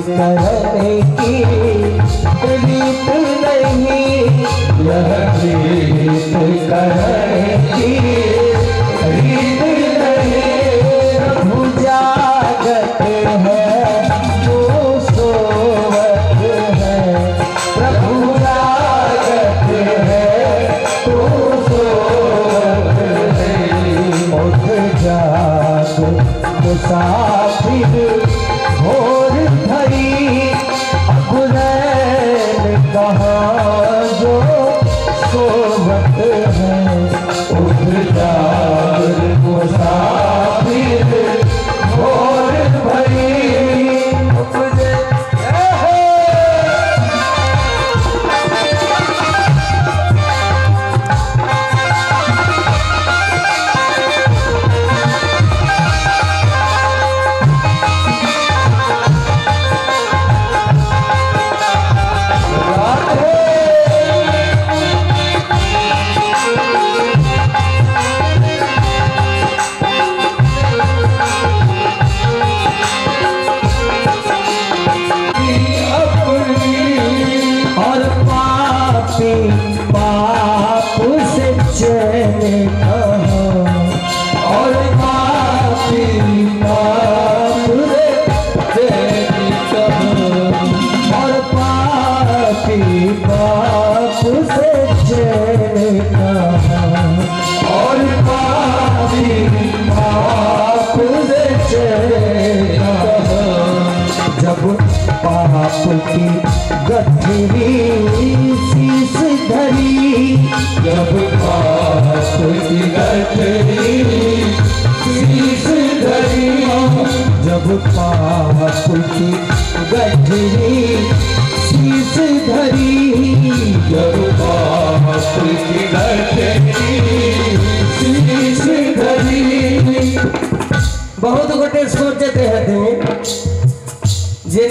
करने की रीत नहीं यह रीत करने की रीत नहीं। प्रभु जागत है जो सोवत है प्रभु जागत है तो सोवत है। उठ जाग मुसाफिर भोर भई अकुलैन कहाँ जो सोवत है। पाप की गठरी शीश धरी, जब पाप की गठरी शीश धरी, जब पाप की गठरी शीश धरी, जब पाप की गठरी शीश धरी। बहुत गोटे सोचते हैं जे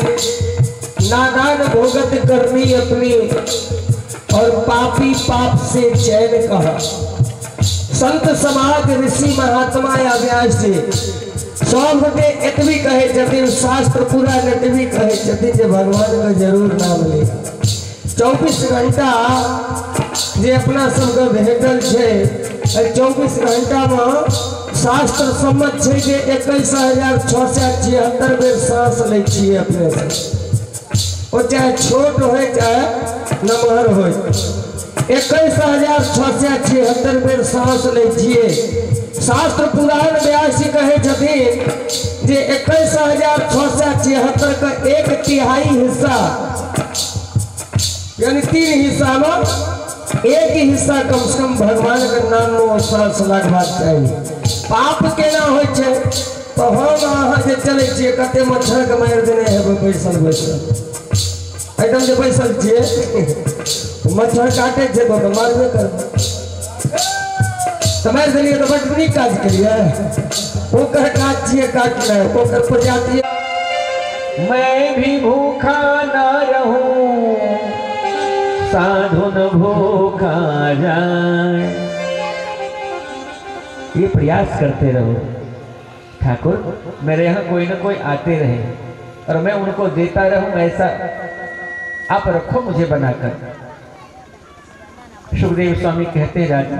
नादान भोगत करनी अपनी और पापी पाप से चैन कहा। संत समाज ऋषि महात्मा या व्यास जी सब गोटे एतवी कहे छथिन, शास्त्र पूरा एतवी कहे छथिन जे भगवान का जरूर नाम ले। 24 घंटा जे अपना सबके भेटल छै, 24 घंटा में शास्त्र सम्मत छै जे 21,676 बेर सांस लै छियै अपने से, वो चाहे छोट हो चाहे नमहर हो। 21,676 बेर सांस लै छियै। शास्त्र पुराण व्यास जी कहे छथिन जे 21,676 का 1/3 हिस्सा यानी 3 हिस्सा में 1 हिस्सा कम से कम भगवान के नाम में सांस लगबाक चाहिए। पाप केना हो छै तो हम अहाँ जे चले छियै कते मच्छर के मारि देने हेबै बैसल बैसल एकदम जे बैसल छियै मच्छर काटे छै तो मारबे करबै, तो मारि देलियै तो बड़ नीक काज केलियै। ओकर काज छियै काटनाइ, ओकर प्रजाति। मैं भी भूखा न रहूं साधु न भूखा जाए, ये प्रयास करते रहो ठाकुर, मेरे यहाँ कोई ना कोई आते रहे और मैं उनको देता रहूं, ऐसा आप रखो मुझे बनाकर। सुखदेव स्वामी कहते हैं राजा,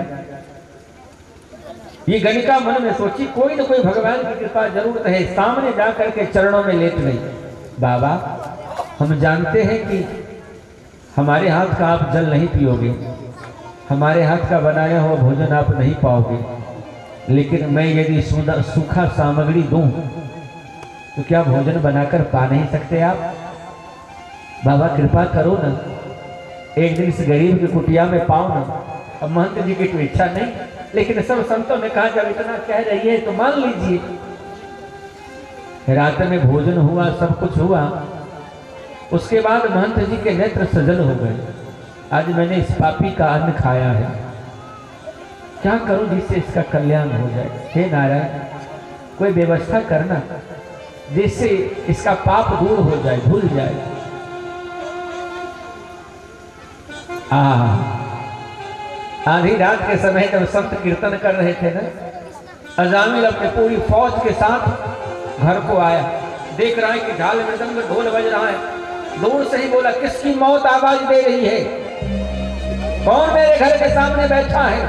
ये गणिका मन में सोची कोई ना कोई भगवान की कृपा जरूर है। सामने जाकर के चरणों में लेट गई। बाबा हम जानते हैं कि हमारे हाथ का आप जल नहीं पियोगे, हमारे हाथ का बनाया हुआ भोजन आप नहीं पाओगे, लेकिन मैं यदि सूखा सामग्री दूं तो क्या भोजन बनाकर पा नहीं सकते आप? बाबा कृपा करो ना, एक दिन इस गरीब की कुटिया में पाओ ना। अब महंत जी की तो इच्छा नहीं, लेकिन सब संतों ने कहा जब इतना कह रही है तो मान लीजिए। रात में भोजन हुआ, सब कुछ हुआ, उसके बाद महंत जी के नेत्र सजल हो गए। आज मैंने इस पापी का अन्न खाया है, क्या करूं जिससे इसका कल्याण हो जाए। हे नारायण, कोई व्यवस्था करना जिससे इसका पाप दूर हो जाए, भूल जाए। आधी रात के समय जब संत कीर्तन कर रहे थे ना, अजामिल अपने पूरी फौज के साथ घर को आया, देख रहा है कि झाल मृदंग ढोल बज रहा है। दूर से ही बोला, किसकी मौत आवाज दे रही है? कौन मेरे घर के सामने बैठा है?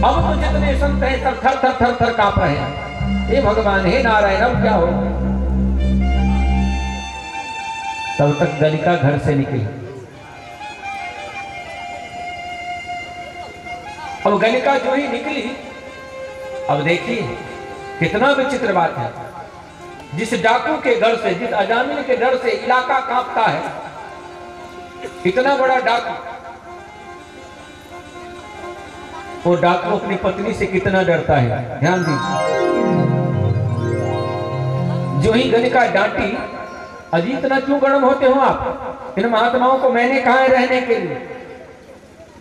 अब तो जितने संत हैं सब थर थर थर थर कांप रहे हैं। हे भगवान, हे नारायण, अब क्या हो? तब तक गलिका घर से निकली। अब गलिका जो ही निकली, अब देखिए कितना विचित्र बात है। जिस डाकू के घर से, जिस अजामिल के डर से इलाका कांपता है, इतना बड़ा डाकू, वो डाकू अपनी पत्नी से कितना डरता है, ध्यान दीजिए। जो ही गलिका डांटी, अजी इतना क्यों गर्म होते हो आप? इन महात्माओं को मैंने कहा है रहने के लिए,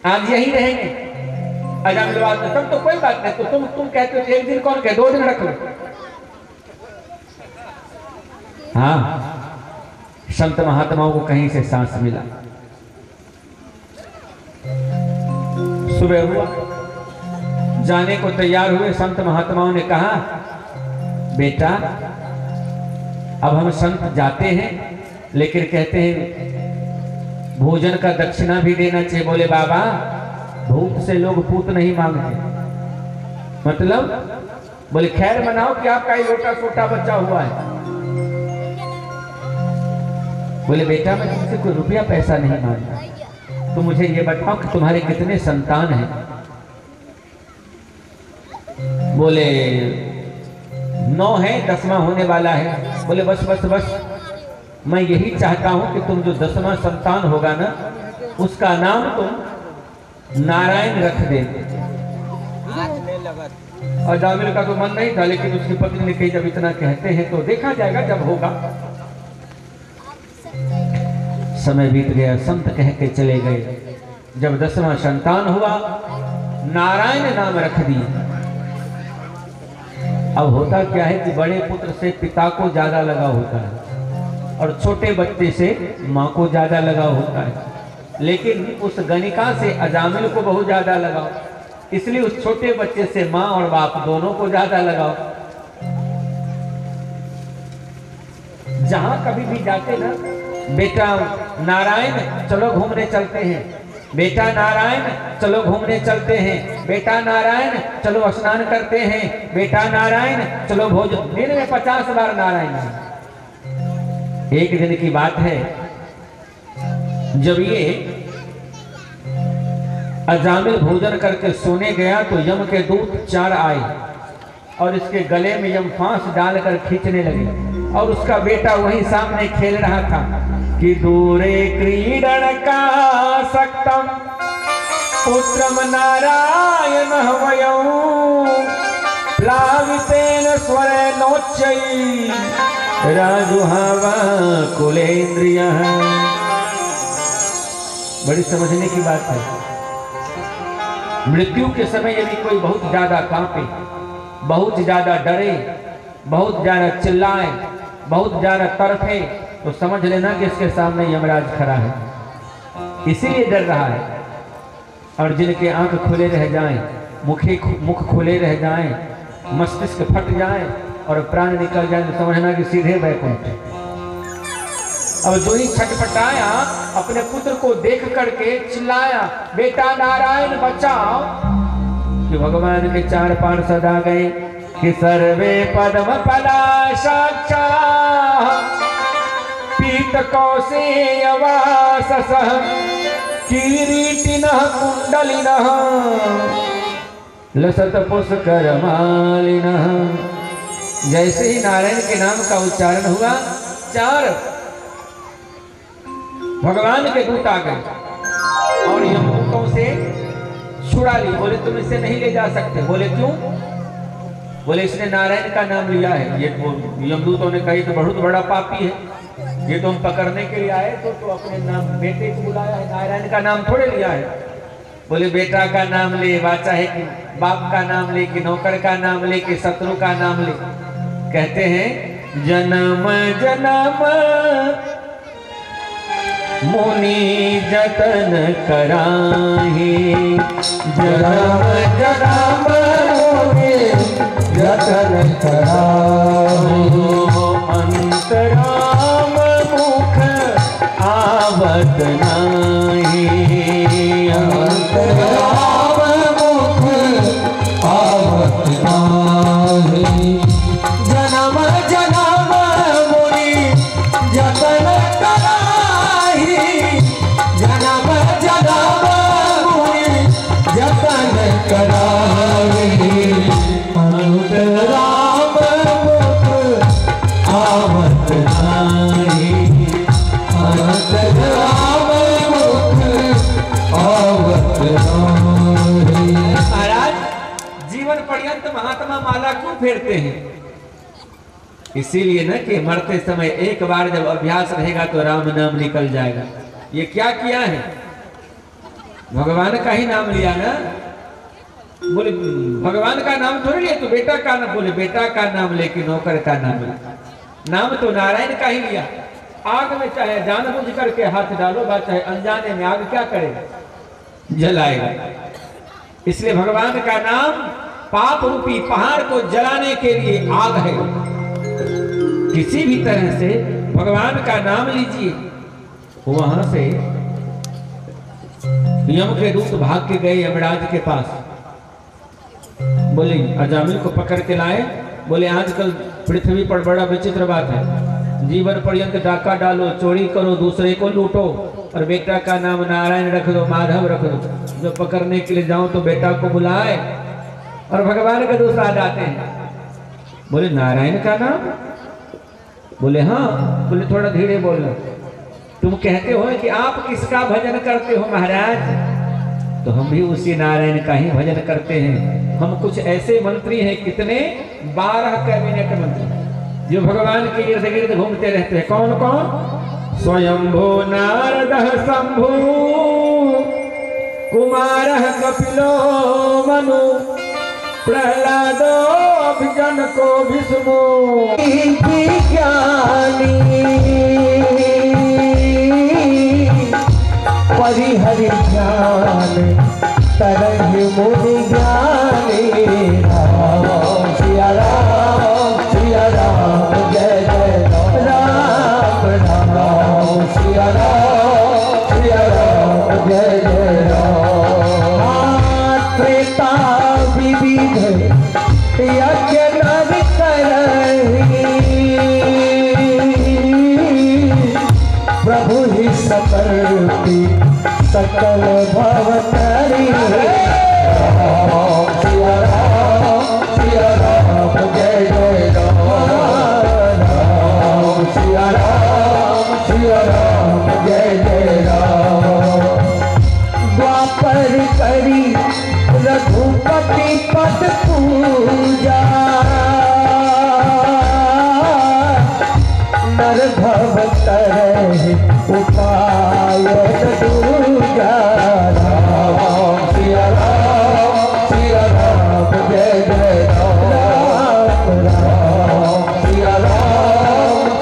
आज यही रहेंगे। अजामिल बात में तब तो कोई बात नहीं, तो तुम कहते हो एक दिन, कौन कहे 2 दिन रख लो। हाँ, संत महात्माओं को कहीं से सांस मिला। सुबह हुआ, जाने को तैयार हुए। संत महात्माओं ने कहा, बेटा अब हम संत जाते हैं, लेकिन कहते हैं भोजन का दक्षिणा भी देना चाहिए। बोले बाबा, भूख से लोग पूत नहीं मांगते। मतलब? बोले खैर मनाओ कि आपका ही लोटा छोटा बच्चा हुआ है। बोले बेटा, मैं तुमसे कोई रुपया पैसा नहीं मांगता, तो मुझे ये बताओ कि तुम्हारे कितने संतान हैं? बोले 9 है, 10वां होने वाला है। बोले बस बस बस, मैं यही चाहता हूं कि तुम जो 10वां संतान होगा ना, उसका नाम तुम नारायण रख दे। अजामिल का तो मन नहीं था, लेकिन उसकी पत्नी ने कही जब इतना कहते हैं तो देखा जाएगा जब होगा। समय बीत गया, संत कह के चले गए। जब 10वां संतान हुआ, नारायण नाम रख दिए। अब होता क्या है कि बड़े पुत्र से पिता को ज्यादा लगाव होता है और छोटे बच्चे से माँ को ज्यादा लगाव होता है, लेकिन उस गणिका से अजामिल को बहुत ज्यादा लगाव, इसलिए उस छोटे बच्चे से माँ और बाप दोनों को ज्यादा लगाव। जहां कभी भी जाते ना, बेटा नारायण चलो घूमने चलते हैं, बेटा नारायण चलो घूमने चलते हैं, बेटा नारायण चलो स्नान करते हैं, बेटा नारायण चलो भोजन। दिन में 50 बार नारायण। एक दिन की बात है, जब ये अजामिल भोजन करके सोने गया तो यम के दूत 4 आए और इसके गले में यम फांस डालकर खींचने लगे और उसका बेटा वही सामने खेल रहा था कि दूरे क्रीडन का सक्तम पुत्रम नारायण वयं प्लावितेन स्वरे नोच्चै राजुहावा कुलेन्द्रिय। बड़ी समझने की बात है। मृत्यु के समय यदि कोई बहुत ज्यादा कांपे, बहुत ज्यादा डरे, बहुत ज्यादा चिल्लाए, बहुत ज्यादा तरफे, तो समझ लेना कि इसके सामने यमराज खड़ा है, इसीलिए डर रहा है। और जिनके आंख खुले रह जाएं, मुख खुले रह जाएं, मस्तिष्क फट जाए और प्राण निकल जाए तो समझना कि सीधे बैकुंठ। अब जो ही छटपटाया, अपने पुत्र को देख करके चिल्लाया, बेटा नारायण बचाओ, कि भगवान के 4 पार्षद आ गए कि सर्वे पद्म पलाशाक्षा पीत कौसेयवाससः किरीटिनः कुंडलिनः लसत पुष्करमालिनः। जैसे ही नारायण के नाम का उच्चारण हुआ, 4 भगवान के दूत आ गए और यमदूतों से छुड़ा ली। बोले तुम इसे नहीं ले जा सकते। बोले क्यों? बोले इसने नारायण का नाम लिया है। ये यमदूतों ने कही तो बहुत बड़ा पापी है, ये तुम पकड़ने के लिए आए तो अपने नाम बेटे को बुलाया है, नारायण का नाम थोड़े लिया है। बोले बेटा का नाम ले, वाचा है कि बाप का नाम ले, कि नौकर का नाम ले, कि शत्रु का नाम ले। कहते हैं जन्म जन्म मुनि जतन कराही, जन्म जन्म मुनि जतन कराही, अंतराम मुख आवत नाही, अंतराम मुख आवत नाही। जन्म जन्म मुनि जतन कराही, जन्म जन्म मुनि जतन कराही, अंतराम मुख आवत नाही, अंतराम मुख आवत नाही। महाराज जीवन पर्यंत महात्मा माला क्यों फेरते हैं? इसीलिए न कि मरते समय एक बार जब अभ्यास रहेगा तो राम नाम निकल जाएगा। ये क्या किया है? भगवान का ही नाम लिया ना। बोले भगवान का नाम थोड़ी लिया, तो बेटा का नाम, बोले बेटा का नाम लेके नौकर का नाम लिया। नाम तो नारायण का ही लिया। आग में चाहे जानबूझ करके हाथ डालो, बात चाहे अनजाने में, आग क्या करेगा? जलाएगा। इसलिए भगवान का नाम पाप रूपी पहाड़ को जलाने के लिए आग है। किसी भी तरह से भगवान का नाम लीजिए। वहां से यम के दूत भाग के गए यमराज के पास। बोले अजामिल को पकड़ के लाए। बोले आजकल पृथ्वी पर बड़ा विचित्र बात है, जीवन पर्यंत डाका डालो, चोरी करो, दूसरे को लूटो और बेटा का नाम नारायण रख दो, माधव रख दो। जो पकड़ने के लिए जाओ तो बेटा को बुलाए और भगवान का दूसरा आ जाते हैं। बोले नारायण का नाम? बोले हाँ। बोले थोड़ा धीरे बोलना। तुम कहते हो कि आप किसका भजन करते हो महाराज? तो हम भी उसी नारायण का ही भजन करते हैं। हम कुछ ऐसे मंत्री हैं, कितने 12 कैबिनेट मंत्री जो भगवान के इर्द गिर्द घूमते रहते हैं। कौन कौन? स्वयंभो नारदः शंभु कुमारः कपिलो मनु प्रहलादो अभिजनको विष्णु ज्ञानी परिहरि ज्ञान तरहि मुनि ज्ञानी। राम सिया राम जय जय राम राम सिया राम जय जय राम। त्रेता विविध यज्ञ नर करहि प्रभु ही सकल सकल भवतरी। राम सिया राम जय जय राम सिया राम जय जय राम। द्वापर करी रघुपति पद पूजा नर भव तरहि उपाय दूजा। राम सिया राम जय जय राम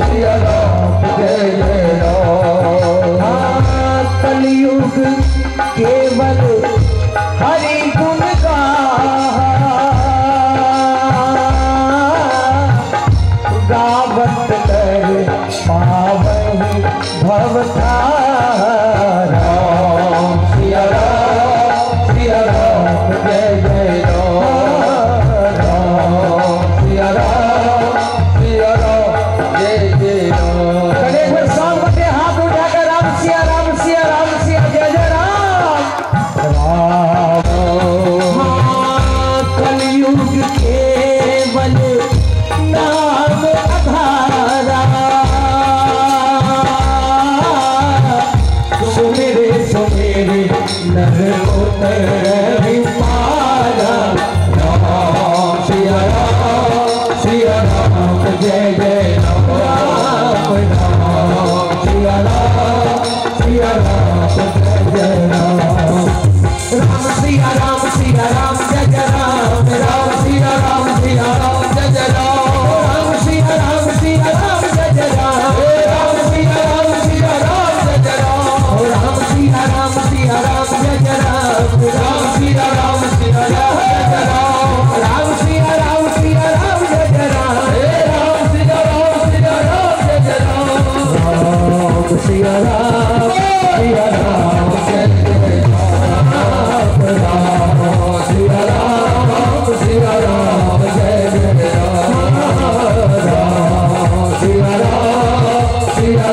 सिया राम जय जय राम। कलयुग केवल हरि गुण गावत कर पावहि भवतार। राम सिया राम जय जय राम सिया राम जय जय राम। गणेश स्वामी बटे हाथ उठाकर राम सिया जय जय राम। कलयुग केवल नाम आधारा सुमेरे नर उतर पारा। राम सिया राम जय जय राम सिया राम जय जय राम। राम सिया राम जय जय राम। राम सिया राम जय जय राम। राम सिया राम जय जय राम। राम सिया राम जय जय राम। राम सिया राम जय जय राम। राम सिया राम जय जय राम। राम सिया राम जय जय राम। राम सिया राम जय जय राम। राम सिया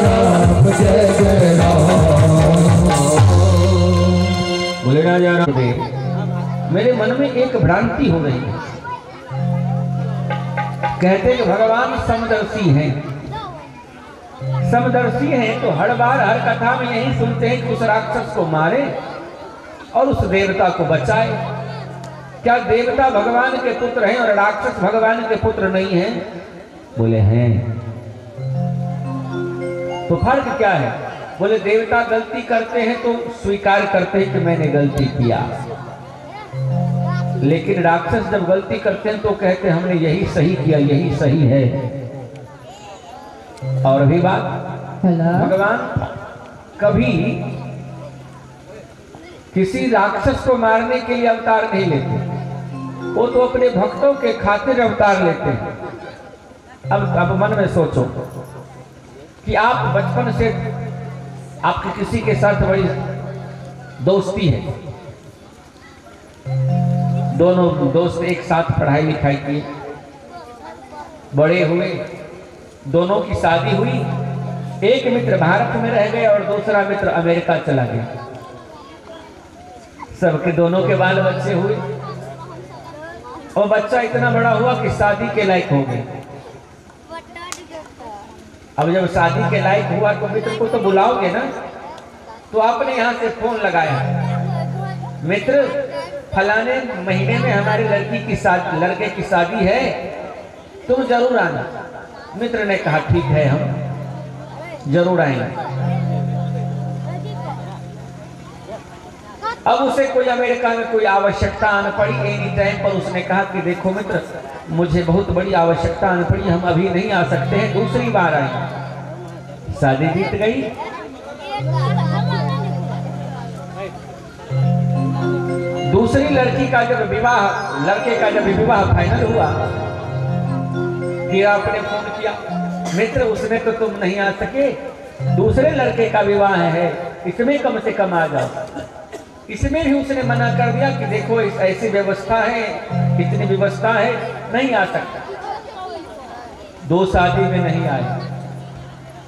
राम जय जय बोले राजा रामदेव, मेरे मन में एक भ्रांति हो गई। कहते कि भगवान समदर्शी हैं। समदर्शी हैं तो हर बार हर कथा में यही सुनते हैं कि उस राक्षस को मारे और उस देवता को बचाए। क्या देवता भगवान के पुत्र हैं और राक्षस भगवान के पुत्र नहीं हैं? बोले हैं। तो फर्क क्या है? बोले देवता गलती करते हैं तो स्वीकार करते हैं कि मैंने गलती किया, लेकिन राक्षस जब गलती करते हैं तो कहते हैं हमने यही सही किया, यही सही है। और भी बात, भगवान कभी किसी राक्षस को मारने के लिए अवतार नहीं लेते, वो तो अपने भक्तों के खातिर अवतार लेते हैं। अब मन में सोचो कि आप बचपन से आपकी किसी के साथ बड़ी दोस्ती है, दोनों दोस्त एक साथ पढ़ाई लिखाई किए, बड़े हुए, दोनों की शादी हुई। एक मित्र भारत में रह गए और दूसरा मित्र अमेरिका चला गया। सबके दोनों के बाल बच्चे हुए और बच्चा इतना बड़ा हुआ कि शादी के लायक हो गए। अब जब शादी के लायक हुआ तो मित्र को तो बुलाओगे ना। तो आपने यहाँ से फोन लगाया, मित्र फलाने महीने में हमारे लड़के की शादी है, तुम जरूर आना। मित्र ने कहा ठीक है, हम जरूर आएंगे। अब उसे कोई अमेरिका में कोई आवश्यकता आन पड़ी एनी टाइम पर। उसने कहा कि देखो मित्र, मुझे बहुत बड़ी आवश्यकता आन पड़ी, हम अभी नहीं आ सकते हैं, दूसरी बार आएंगे। शादी बीत गई। दूसरी लड़के का जब विवाह फाइनल हुआ, फिर आपने फोन किया, मित्र उसमें तो तुम नहीं आ सके, दूसरे लड़के का विवाह है, इसमें कम से कम आ जाओ। इसमें भी उसने मना कर दिया कि देखो ऐसी व्यवस्था है, इतनी व्यवस्था है, नहीं आ सकता। 2 शादी में नहीं आए।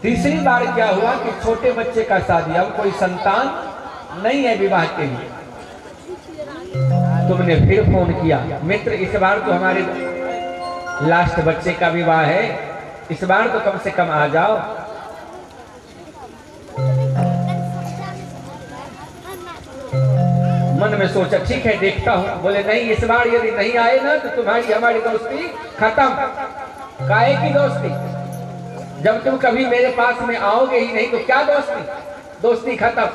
तीसरी बार क्या हुआ कि छोटे बच्चे का शादी, अब कोई संतान नहीं है विवाह के लिए। तुमने फिर फोन किया, मित्र इस बार तो हमारे लास्ट बच्चे का विवाह है, इस बार तो कम से कम आ जाओ। मन में सोचा ठीक है देखता हूं। बोले नहीं, इस बार यदि नहीं आए ना तो तुम्हारी हमारी दोस्ती खत्म। काहे की दोस्ती? जब तुम कभी मेरे पास में आओगे ही नहीं तो क्या दोस्ती? दोस्ती खत्म।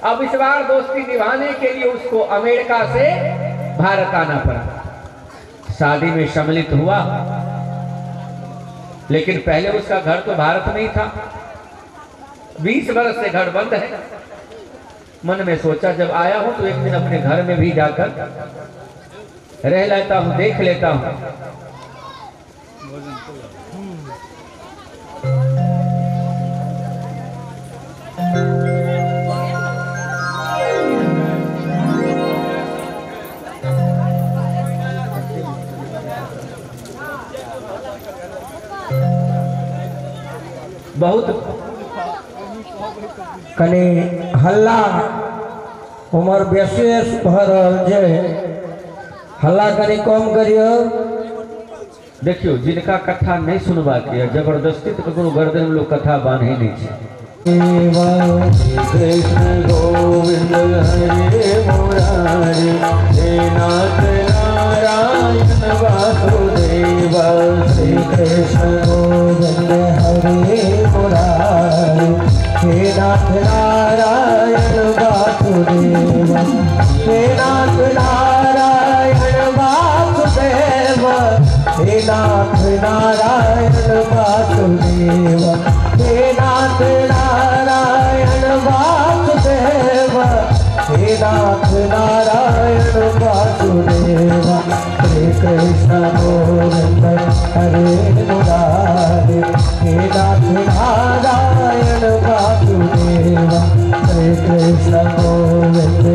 अब इस बार दोस्ती निभाने के लिए उसको अमेरिका से भारत आना पड़ा। शादी में सम्मिलित हुआ, लेकिन पहले उसका घर तो भारत में ही था। 20 वर्ष से घर बंद है। मन में सोचा जब आया हूं तो एक दिन अपने घर में भी जाकर रह लेता हूं, देख लेता हूं। बहुत कने हल्ला उमर विशेष भरल जे हल्ला कनी कम करियो। देखियो जिनका कथा नहीं सुनवा के जबरदस्ती तो ककरो गर्दन में लोग कथा बांधे नहीं छे। कृष्ण गोविंद हरे मुरारी, हे नाथ नारायण वासुदेव। श्री कृष्ण गोविंद हरे मुरारी, हे नाथ नारायण वासुदेव। हे नाथ नारायण वासुदेव, हे नाथ नारायण वासुदेव। हे नाथ नारायण वासुदेव, हे नाथ नारायण वासुदेव। श्री कृष्ण गोविंद हरे मुरारी, हे नाथ नारायण वासुदेव। श्री कृष्ण गोविंद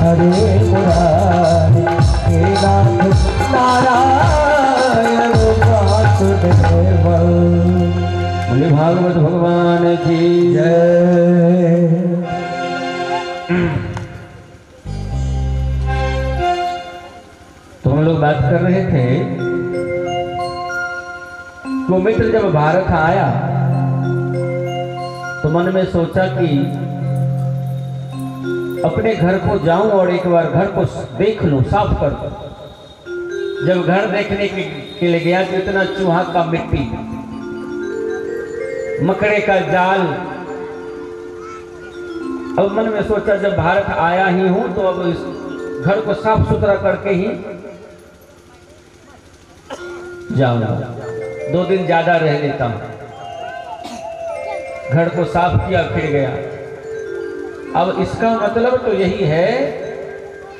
हरे मुरारी, हे नाथ नारायण वासुदेव। बोले भागवत भगवान की जय। तो हम लोग बात कर रहे थे, तो मित्र जब भारत आया तो मन में सोचा कि अपने घर को जाऊं और एक बार घर को देख लूं, साफ कर दूं। जब घर देखने के लिए गया तो इतना चूहा का मिट्टी, मकड़े का जाल। अब मन में सोचा जब भारत आया ही हूं तो अब इस घर को साफ सुथरा करके ही जाऊंगा, 2 दिन ज्यादा रह लेता हूं। घर को साफ किया फिर गया। अब इसका मतलब तो यही है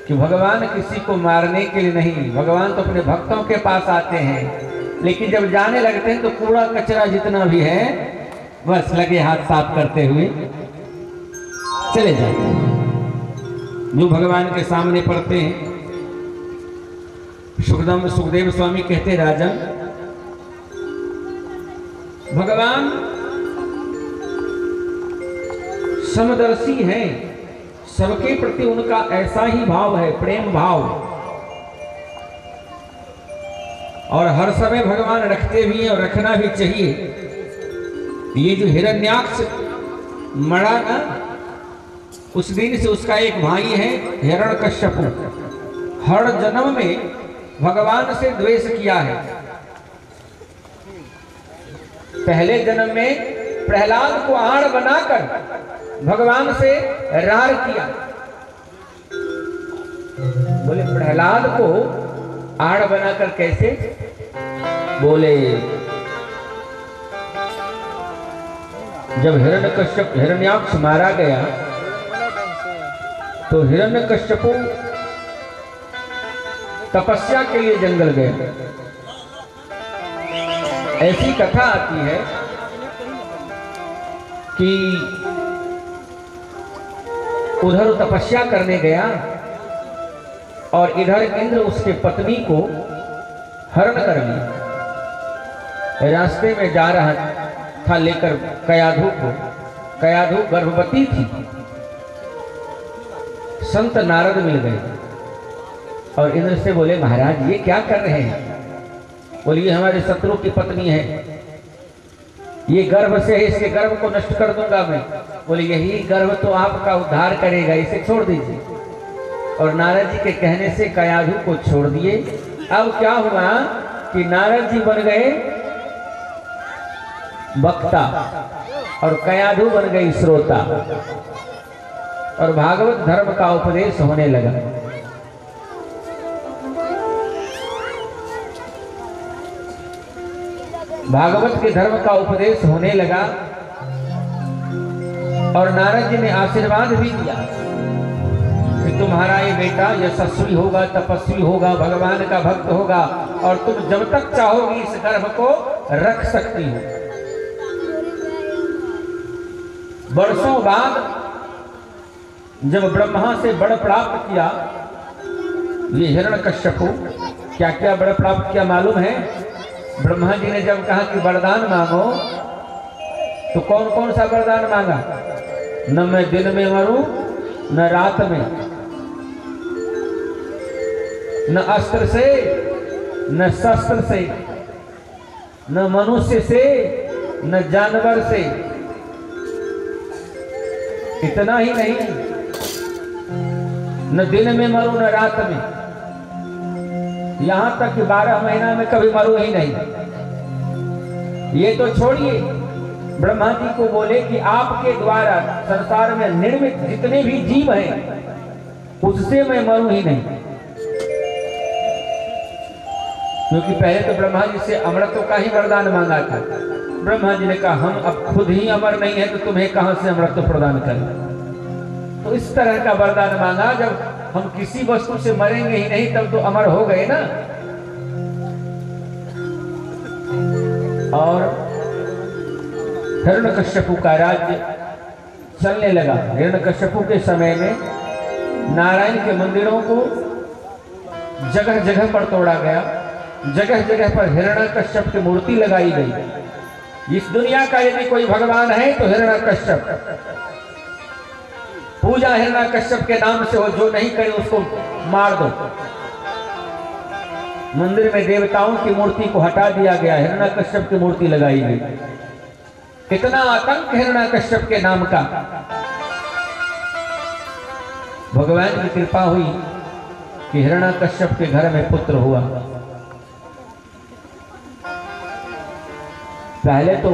कि भगवान किसी को मारने के लिए नहीं, भगवान तो अपने भक्तों के पास आते हैं। लेकिन जब जाने लगते हैं तो कूड़ा कचरा जितना भी है बस लगे हाथ साफ करते हुए चले जाते हैं। जो भगवान के सामने पड़ते हैं। सुखदेव स्वामी कहते राजन, भगवान समदर्शी हैं, सबके प्रति उनका ऐसा ही भाव है, प्रेम भाव, और हर समय भगवान रखते भी हैं और रखना भी चाहिए। ये जो हिरण्याक्ष मरा ना, उस दिन से उसका एक भाई है हिरण्यकश्यप। हर जन्म में भगवान से द्वेष किया है। पहले जन्म में प्रहलाद को आड़ बनाकर भगवान से रार किया। बोले प्रहलाद को आड़ बनाकर कैसे? बोले जब हिरण्याक्ष मारा गया तो हिरण्यकश्यप तपस्या के लिए जंगल गए। ऐसी कथा आती है कि उधर तपस्या करने गया और इधर इंद्र उसके पत्नी को हरण कर लिया। रास्ते में जा रहा था लेकर कयाधु को। कयाधु गर्भवती थी। संत नारद मिल गए और इंद्र से बोले महाराज ये क्या कर रहे हैं? बोले ये हमारे शत्रु की पत्नी है, ये गर्भ से है, इसके गर्भ को नष्ट कर दूंगा मैं। बोले यही गर्भ तो आपका उद्धार करेगा, इसे छोड़ दीजिए। और नारद जी के कहने से कयाधु को छोड़ दिए। अब क्या हुआ कि नारद जी बन गए वक्ता और कयाधु बन गई श्रोता और भागवत धर्म का उपदेश होने लगा। भागवत के धर्म का उपदेश होने लगा और नारद जी ने आशीर्वाद भी दिया कि तुम्हारा ये बेटा यशस्वी होगा, तपस्वी होगा, भगवान का भक्त होगा और तुम जब तक चाहोगी इस गर्भ को रख सकती हो। वर्षों बाद जब ब्रह्मा से वर प्राप्त किया ये हिरण्यकश्यप, क्या क्या वर प्राप्त किया मालूम है? ब्रह्मा जी ने जब कहा कि वरदान मांगो तो कौन कौन सा वरदान मांगा? न मैं दिन में मरूं न रात में, न अस्त्र से न शस्त्र से, न मनुष्य से न जानवर से। इतना ही नहीं, न दिन में मरूं न रात में, यहां तक कि 12 महीना में कभी मरूं ही नहीं। ये तो छोड़िए, ब्रह्मा जी को बोले कि आपके द्वारा संसार में निर्मित जितने भी जीव हैं उससे मैं मरूं ही नहीं। क्योंकि पहले तो ब्रह्मा जी से अमृतों का ही वरदान मांगा था। ब्रह्मा जी ने कहा हम अब खुद ही अमर नहीं है तो तुम्हें कहां से अमृत प्रदान करें। तो इस तरह का वरदान मांगा, जब हम किसी वस्तु से मरेंगे ही नहीं तब तो अमर हो गए ना। और हिरण्यकश्यप का राज्य चलने लगा। हिरण्यकश्यप के समय में नारायण के मंदिरों को जगह जगह पर तोड़ा गया, जगह जगह पर हिरण्यकश्यप की मूर्ति लगाई गई। इस दुनिया का यदि कोई भगवान है तो हिरण्यकश्यप। पूजा हिरण्यकश्यप के नाम से हो, जो नहीं करे उसको मार दो। मंदिर में देवताओं की मूर्ति को हटा दिया गया, हिरण्यकश्यप की मूर्ति लगाई गई। कितना आतंक हिरण्यकश्यप के नाम का। भगवान की कृपा हुई कि हिरण्यकश्यप के घर में पुत्र हुआ। पहले तो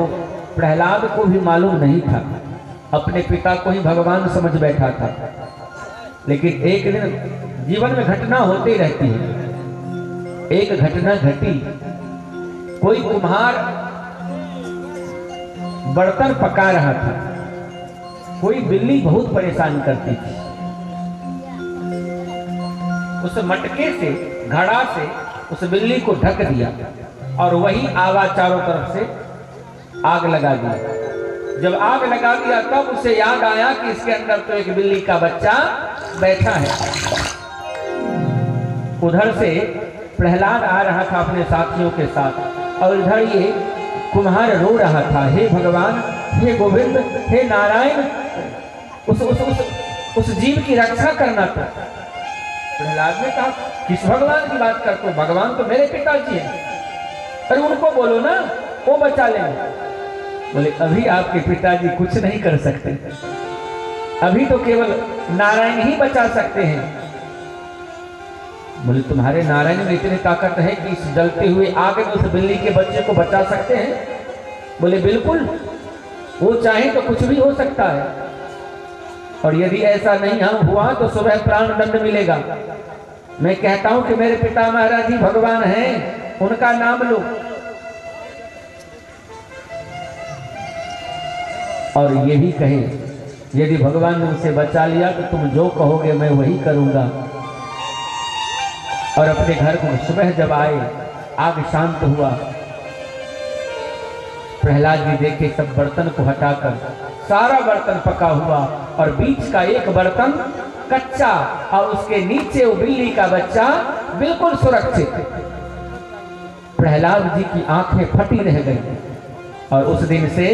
प्रहलाद को भी मालूम नहीं था, अपने पिता को ही भगवान समझ बैठा था। लेकिन एक दिन जीवन में घटना होती रहती है। एक घटना घटी, कोई कुम्हार बर्तन पका रहा था, कोई बिल्ली बहुत परेशान करती थी। उस मटके से, घड़ा से उस बिल्ली को ढक दिया और वही आवाज चारों तरफ से आग लगा दिया। जब आग लगा दिया तब उसे याद आया कि इसके अंदर तो एक बिल्ली का बच्चा बैठा है। उधर से प्रहलाद आ रहा था अपने साथियों के साथ और इधर ये कुम्हार रो रहा था, हे भगवान, हे गोविंद, हे नारायण, उस जीव की रक्षा करना था। प्रहलाद ने कहा किस भगवान की बात करते हो? भगवान तो मेरे पिताजी हैं। अरे उनको बोलो ना, वो बचा लेंगे। बोले अभी आपके पिताजी कुछ नहीं कर सकते, अभी तो केवल नारायण ही बचा सकते हैं। बोले तुम्हारे नारायण में इतनी ताकत है कि इस जलते हुए आग में उस बिल्ली के बच्चे को बचा सकते हैं? बोले बिल्कुल, वो चाहे तो कुछ भी हो सकता है, और यदि ऐसा नहीं हुआ तो सुबह प्राण दंड मिलेगा। मैं कहता हूं कि मेरे पिता महाराज जी भगवान हैं, उनका नाम लो। और यही कहे यदि भगवान ने उसे बचा लिया तो तुम जो कहोगे मैं वही करूंगा। और अपने घर को सुबह जब आए, आग शांत हुआ, प्रहलाद जी देखे सब बर्तन को हटाकर सारा बर्तन पका हुआ और बीच का एक बर्तन कच्चा और उसके नीचे वो बिल्ली का बच्चा बिल्कुल सुरक्षित। प्रहलाद जी की आंखें फटी रह गई और उस दिन से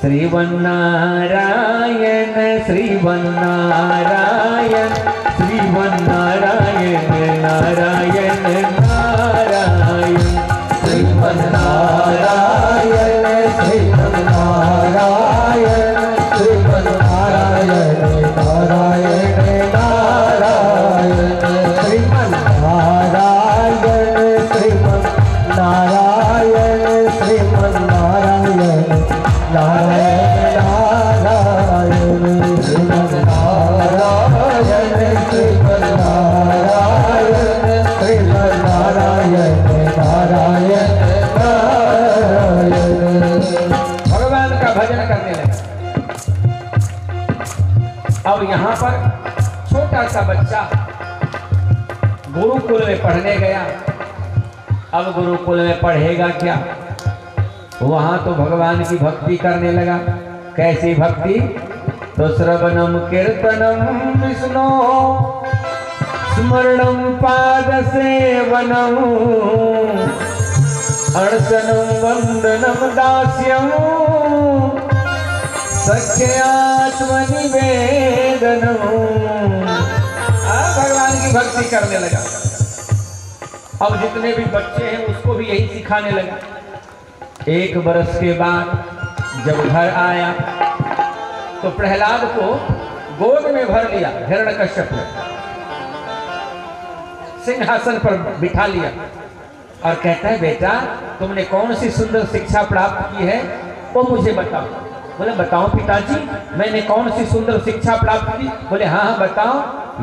श्रीवन्नारायण श्रीवन्नारायण श्रीवन्नारायण नारायण नारायण श्रीवन्नारायण श्रीवन्नारायण श्रीवन्नारायण नारायण नारायण श्रीमन्नारायण श्रीमन्नारायण श्रीमन्नारायण नारायण नारायण श्रीमन्नारायण श्रीमन्नारायण श्रीमन्नारायण नारायण नारायण। भगवान का भजन करने लगे। अब यहाँ पर छोटा सा बच्चा गुरुकुल में पढ़ने गया। अब गुरुकुल में पढ़ेगा क्या? वहां तो भगवान की भक्ति करने लगा। कैसी भक्ति? तो श्रवणम कीर्तनम विष्णु स्मरणम पाद सेवनम अर्चनम वंदनम दास्यम सख्यात्मनिवेदनम। भगवान की भक्ति करने लगा। अब जितने भी बच्चे हैं उसको भी यही सिखाने लगा। एक बरस के बाद जब घर आया तो प्रहलाद को गोद में भर लिया हिरण्यकश्यप ने, सिंहासन पर बिठा लिया और कहता है बेटा तुमने कौन सी सुंदर शिक्षा प्राप्त की है वो मुझे बताओ। बोले बताओ पिताजी मैंने कौन सी सुंदर शिक्षा प्राप्त की? बोले हाँ हाँ बताओ।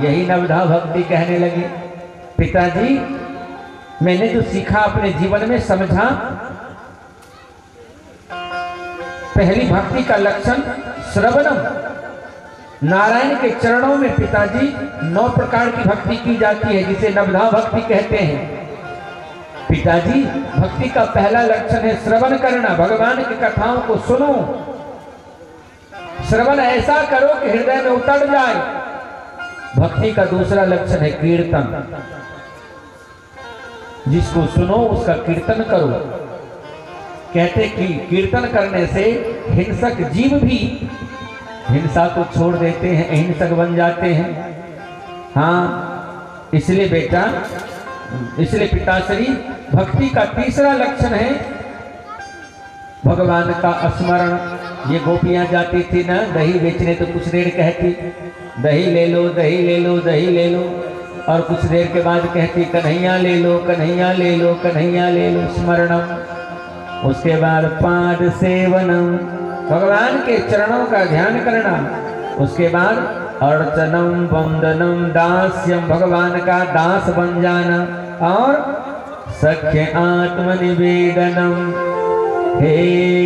यही नवधा भक्ति कहने लगे। पिताजी मैंने जो सीखा अपने जीवन में समझा, पहली भक्ति का लक्षण श्रवणम, नारायण के चरणों में पिताजी 9 प्रकार की भक्ति की जाती है जिसे नवधा भक्ति कहते हैं। पिताजी भक्ति का पहला लक्षण है श्रवण करना, भगवान की कथाओं को सुनो। श्रवण ऐसा करो कि हृदय में उतर जाए। भक्ति का दूसरा लक्षण है कीर्तन, जिसको सुनो उसका कीर्तन करो। कहते कि कीर्तन करने से हिंसक जीव भी हिंसा को छोड़ देते हैं, अहिंसक बन जाते हैं। हाँ इसलिए बेटा, इसलिए पिताश्री भक्ति का तीसरा लक्षण है भगवान का स्मरण। ये गोपियां जाती थी ना दही बेचने तो कुछ देर कहती दही ले लो दही ले लो दही ले लो, और कुछ देर के बाद कहती कन्हैया ले लो कन्हैया ले लो कन्हैया ले लो, स्मरणम। उसके बाद पाद सेवनम, भगवान के चरणों का ध्यान करना। उसके बाद अर्चनम वंदनम दास्यम, भगवान का दास बन जाना। और सख्य आत्मनिवेदनम, हे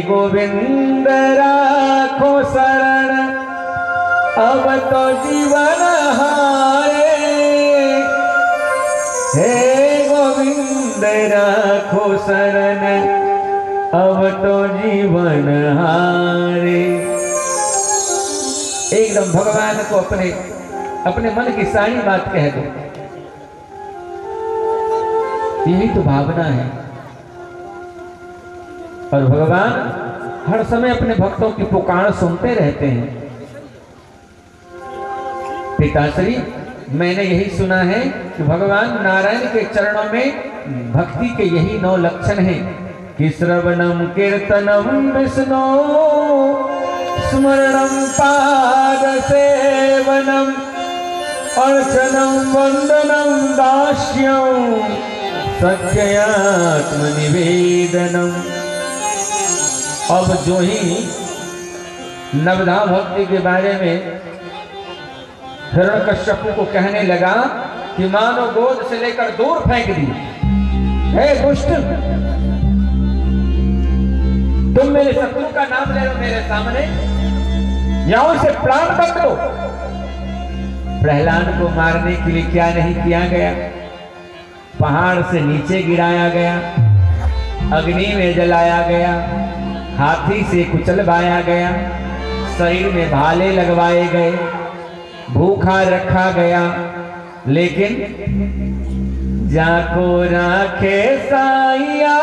गोविंद राखो शरण अब तो जीवन हारे, हे गोविंद राखो शरण अब तो जीवन हारे। एकदम भगवान को अपने मन की सारी बात कह दो। यही तो भावना है। और भगवान हर समय अपने भक्तों की पुकार सुनते रहते हैं। पिताश्री मैंने यही सुना है कि भगवान नारायण के चरणों में भक्ति के यही 9 लक्षण हैं। कि श्रवणम कीर्तनम विष्णु स्मरणम पाद सेवनम अर्चनम वंदनम दास्यम सत्यात्म निवेदनम। अब जो ही नवधा भक्ति के बारे में हिरण्यकश्यप को कहने लगा कि मानो गोद से लेकर दूर फेंक दी, हे दुष्ट, तुम मेरे शत्रु का नाम ले लो मेरे सामने, यहां से प्राण तक दो। प्रहलाद को मारने के लिए क्या नहीं किया गया, पहाड़ से नीचे गिराया गया, अग्नि में जलाया गया, हाथी से कुचलवाया गया, शरीर में भाले लगवाए गए, भूखा रखा गया, लेकिन जाको राखे साइया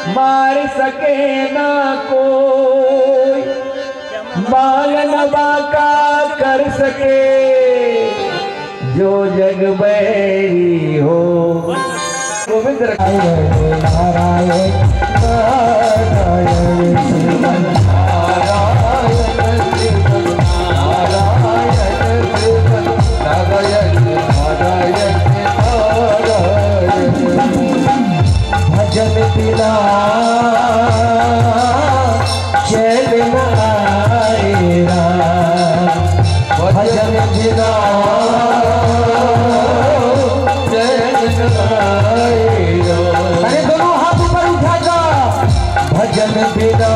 मार सके ना कोई, बालन बाका कर सके जो जग बैरी हो। गोविंद नारायण भजन बिना चैन न आएगा, भजन बिना चैन न आएगा। अरे दोनों हाथ ऊपर उठाएगा। भजन बिना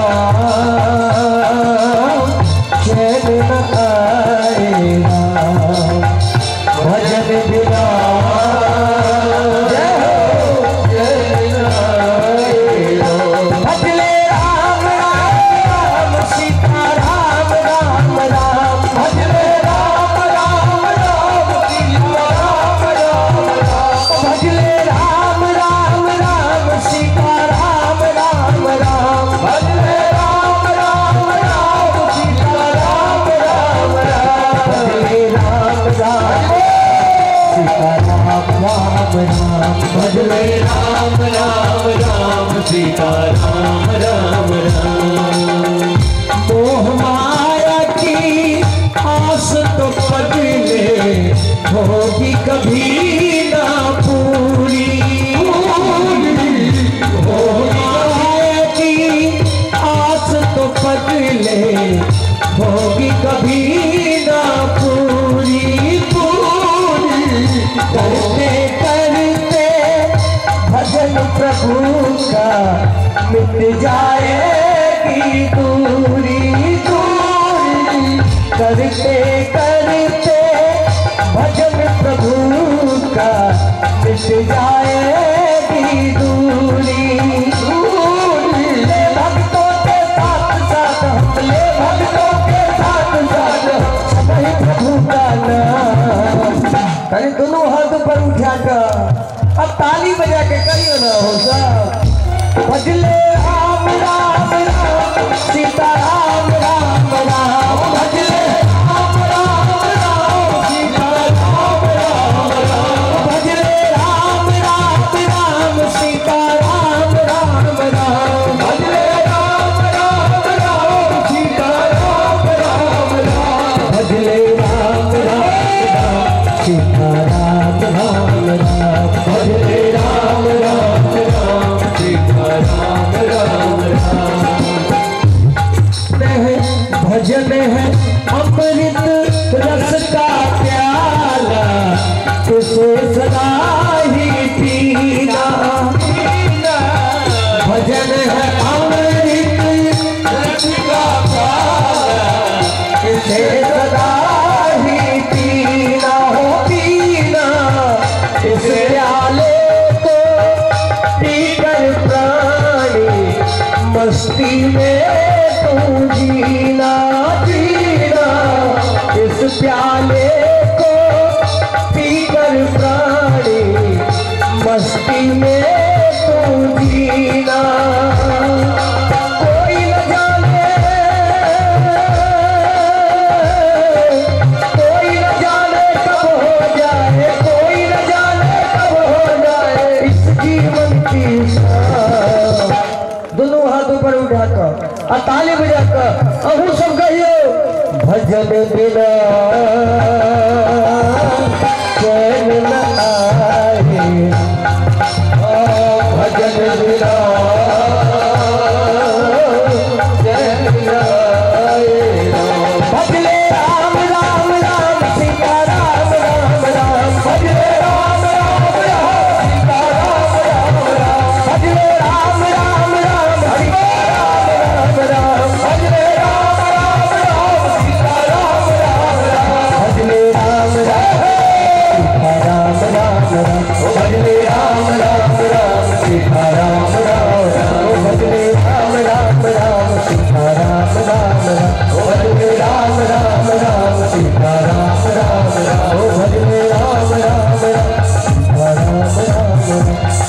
चैन न आएगा, भजन बिना भजले राम राम राम सीता राम राम राम। मोह माया की आस तो पगले होगी कभी ना पूरी, मोह माया की आस तो पगले होगी कभी ना पूरी। करते करते भजन प्रभु का मिट जाएगी दूरी, दूरी। करते करते भजन प्रभु का मिट जाएगी दूरी, दूरी। ले भक्तों के साथ साथ हम, ले भक्तों के साथ साथ सभी प्रभु का नाम। कहीं दोनों हाथ पर उठा कर अब ताली बजा के करियो ना हो सब। भजले राम राम राम सीता राम राम राम, भजले राम राम राम सीता राम राम राम, भजले राम राम राम सीता राम राम राम, भजले राम राम राम सीता राम राम राम, भजले राम राम सीता राम राम राम, भजले राम राम राम सीता राम राम राम। भजन है अमृत रस का प्याला, तुझे सदा ही पीना। भजन है अमृत रस का प्याला, तुझे सदा ही पीना हो पीना। इस प्याले को पीकर प्राणी मस्ती में तू जीना जीना। इस प्याले को पीकर प्राणी अहू सब कहियो भजन बिना चैन न आए, भजन बिना चैन न आए। भजले राम राम राम सीता राम राम राम, भजले राम राम राम सीता राम राम राम, भजले राम राम राम हरि राम राम राम, भजले राम राम राम सीता राम राम राम, भजले राम राम सीता राम राम राम, भजले राम राम राम सीता राम राम राम, भजले राम राम राम सीता राम राम राम, भजले राम राम राम सीता राम राम राम, भजले राम राम राम सीता राम राम राम,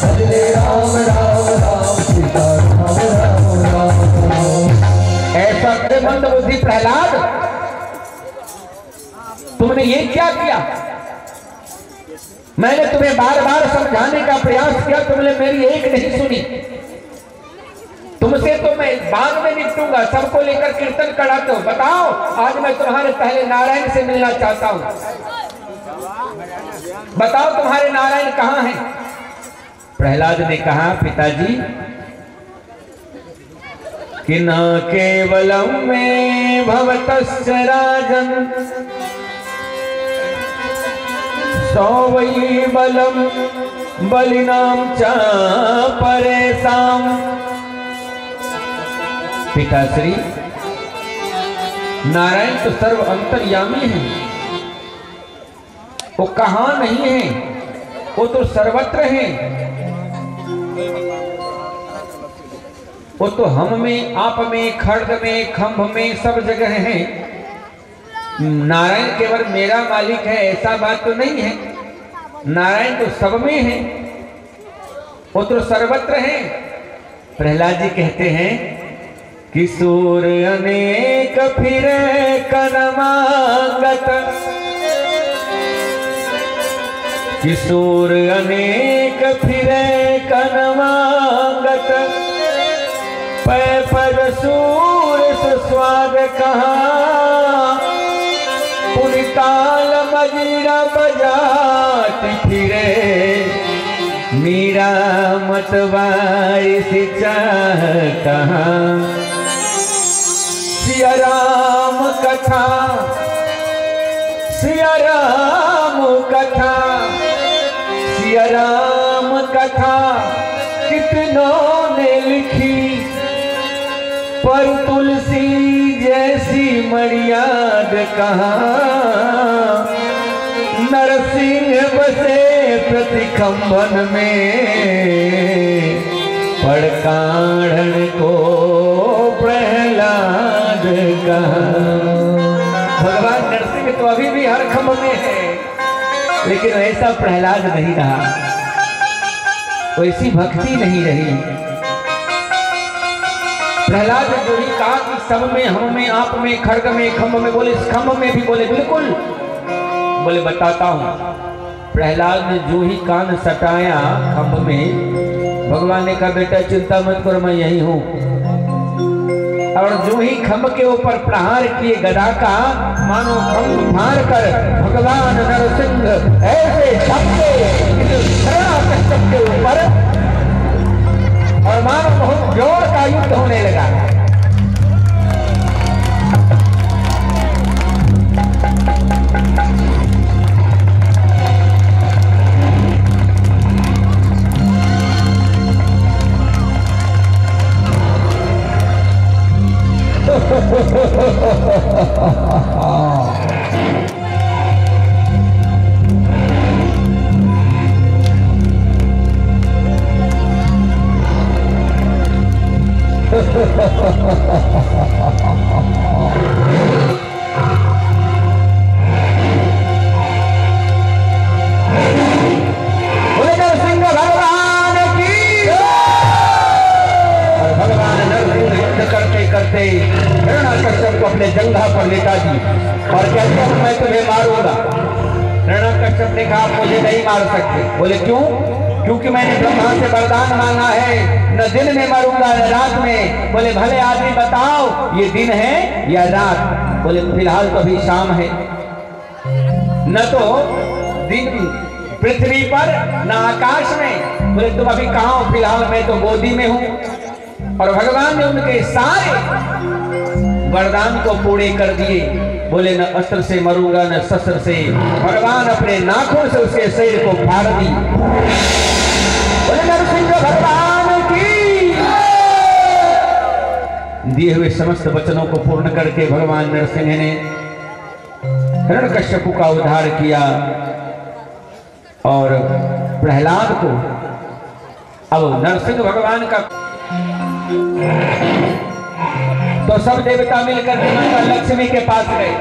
भजले राम राम राम सीता राम राम राम। ऐसा करे मंद बुद्धि प्रहलाद, तुमने ये क्या किया? मैंने तुम्हें बार बार समझाने का प्रयास किया, तुमने मेरी एक नहीं सुनी। तुमसे तो मैं बाद में निपटूंगा, सबको लेकर कीर्तन कराते हो। बताओ, आज मैं तुम्हारे पहले नारायण से मिलना चाहता हूं। बताओ तुम्हारे नारायण कहां हैं? प्रहलाद ने कहा, पिताजी कि न केवलम में भवतश्च राजन सौवै बलम बलिनाम च परेशान। पिताश्री, नारायण तो सर्व अंतर्यामी है, वो कहां नहीं है, वो तो सर्वत्र है। वो तो हम में, आप में, खड्ग में, खंभ में, सब जगह है। नारायण केवल मेरा मालिक है ऐसा बात तो नहीं है। नारायण तो सब में है, वो तो सर्वत्र है। प्रहलाद जी कहते हैं कि सूर्य अनेक फिरे कनमागत, कि सूर्य अनेक फिरे कनमागत, पै पद सूर्य सुस्वाद कहाँ, पुनिताल मजीरा बजाती फिरे, मीरा मतवारी सी चाह कहाँ। सिया राम कथा, सिया राम कथा, सिया राम कथा कितनों ने लिखी, पर तुलसी जैसी मर्याद कहाँ। नरसिंह बसे प्रतिखंबन में, पड़काढ़न को प्रहलाद कहाँ। भगवान नरसिंह तो अभी भी हर खंभ में है, लेकिन ऐसा प्रहलाद नहीं रहा, वैसी भक्ति नहीं रही। प्रहलाद ने जो ही कहा कि सब में, हम में, आप में, खड्ग में, खंभ में, बोले खंभ में भी बोले बिल्कुल। बोले बताता हूं। प्रहलाद ने जो ही कान सटाया खंभ में, भगवान ने कहा बेटा चिंता मत करो, मैं यही हूं। और जो ही खंभ के ऊपर प्रहार किए गदा का, मानो खंभ फाड़ कर भगवान नरसिंह ऐसे छपके कश्यप के ऊपर, और मानो बहुत जोर का युद्ध होने लगा। अपने जंघा पर लेटा दी और कहते हैं मैं तुम्हें मारूंगा। हिरण्यकश्यप ने कहा आप मुझे नहीं मार सकते। बोले क्यों? क्योंकि मैंने ब्रह्मा से वरदान मांगा है, न दिन में मरूंगा न रात में। बोले भले आदमी बताओ ये दिन है या रात? बोले फिलहाल तो अभी शाम है। न तो दिन पृथ्वी पर न आकाश में। बोले तुम अभी कहाँ हो? फिलहाल मैं तो गोदी में हूं। और भगवान ने उनके सारे वरदान को पूरे कर दिए। बोले न अस्त्र से मरूंगा न शस्त्र से। भगवान अपने नाखून से उसके शरीर को फाड़ दी। बोले नरसिंह भगवान की। दिए हुए समस्त वचनों को पूर्ण करके भगवान नरसिंह ने हिरण्यकश्यप का उद्धार किया और प्रहलाद को। अब नरसिंह भगवान का तो सब देवता मिलकर के माता लक्ष्मी के पास गए।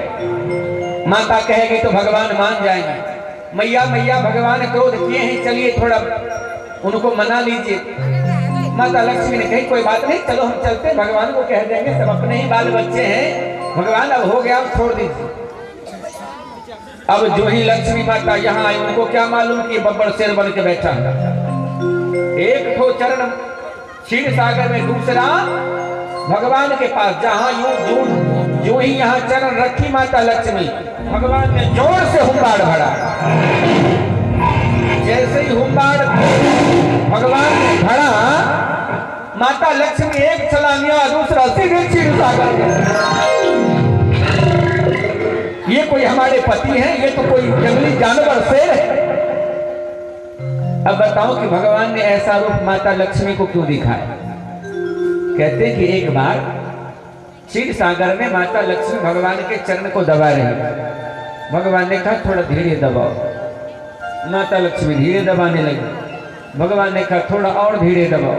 माता कहेगी तो भगवान मान जाएंगे। मैया मैया भगवान क्रोध किए हैं, चलिए थोड़ा उनको मना लीजिए। माता लक्ष्मी ने कही कोई बात नहीं, चलो हम चलते, भगवान को कह देंगे, सब अपने ही बाल बच्चे हैं, भगवान अब हो गया, अब छोड़ दीजिए। अब जो ही लक्ष्मी माता यहाँ आई, उनको क्या मालूम कि बब्बर शेर बन के बैठा है। एक ठो चरण क्षीर सागर में, दूसरा भगवान के पास। जहां यूं ही यहाँ चरण रखी माता लक्ष्मी, भगवान ने जोर से हुंबाड़ भरा। जैसे ही हुंबाड़ भगवान ने भरा, माता लक्ष्मी एक छलांग लिया, दूसरा सीधे क्षीर सागर में। ये कोई हमारे पति हैं? ये तो कोई जंगली जानवर शेर है। अब बताओ कि भगवान ने ऐसा रूप माता लक्ष्मी को क्यों दिखाया? कहते कि एक बार क्षीर सागर में माता लक्ष्मी भगवान के चरण को दबा रही। भगवान ने कहा थोड़ा धीरे दबाओ। माता लक्ष्मी धीरे दबाने लगी। भगवान ने कहा थोड़ा और धीरे दबाओ।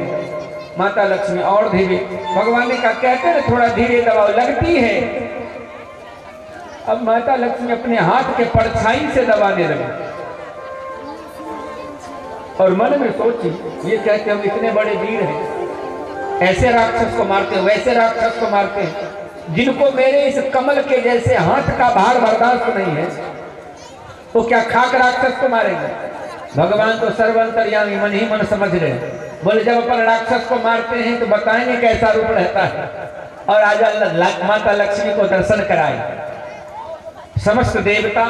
माता लक्ष्मी और धीरे। भगवान ने कहा कहते हैं थोड़ा धीरे दबाओ, लगती है। अब माता लक्ष्मी अपने हाथ के परछाई से दबाने लगी और मन में सोची ये कहते हम इतने बड़े वीर हैं, ऐसे राक्षस को मारते, वैसे राक्षस को मारते, जिनको मेरे इस कमल के जैसे हाथ का भार बर्दाश्त नहीं है, तो क्या खाक राक्षस को मारेंगे? भगवान तो सर्वंतर्यामी, मन ही मन समझ रहे। बोले जब अपन राक्षस को मारते हैं तो बताएंगे कैसा रूप रहता है। और आज माता लक्ष्मी को दर्शन कराए। समस्त देवता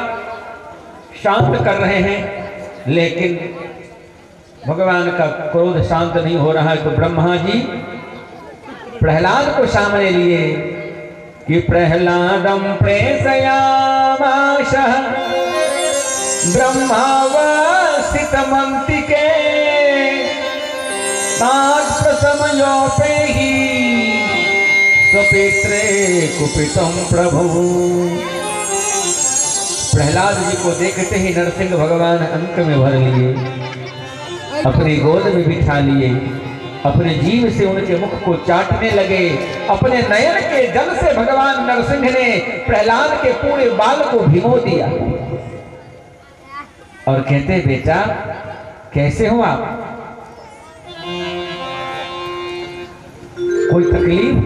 शांत कर रहे हैं, लेकिन भगवान का क्रोध शांत नहीं हो रहा है। तो ब्रह्मा जी प्रहलाद को सामने लिए कि प्रहलादम प्रेषयामाशः ब्रह्मावस्थितमन्तिके तात्प्रसमयोपेहि स्वपित्रे कुपितं प्रभु। प्रहलाद जी को देखते ही नरसिंह भगवान अंक में भर लिए, अपनी गोद में बिठा लिए, अपने जीव से उनके मुख को चाटने लगे। अपने नयन के जल से भगवान नरसिंह ने प्रहलाद के पूरे बाल को भिगो दिया और कहते बेटा कैसे हो आप? कोई तकलीफ?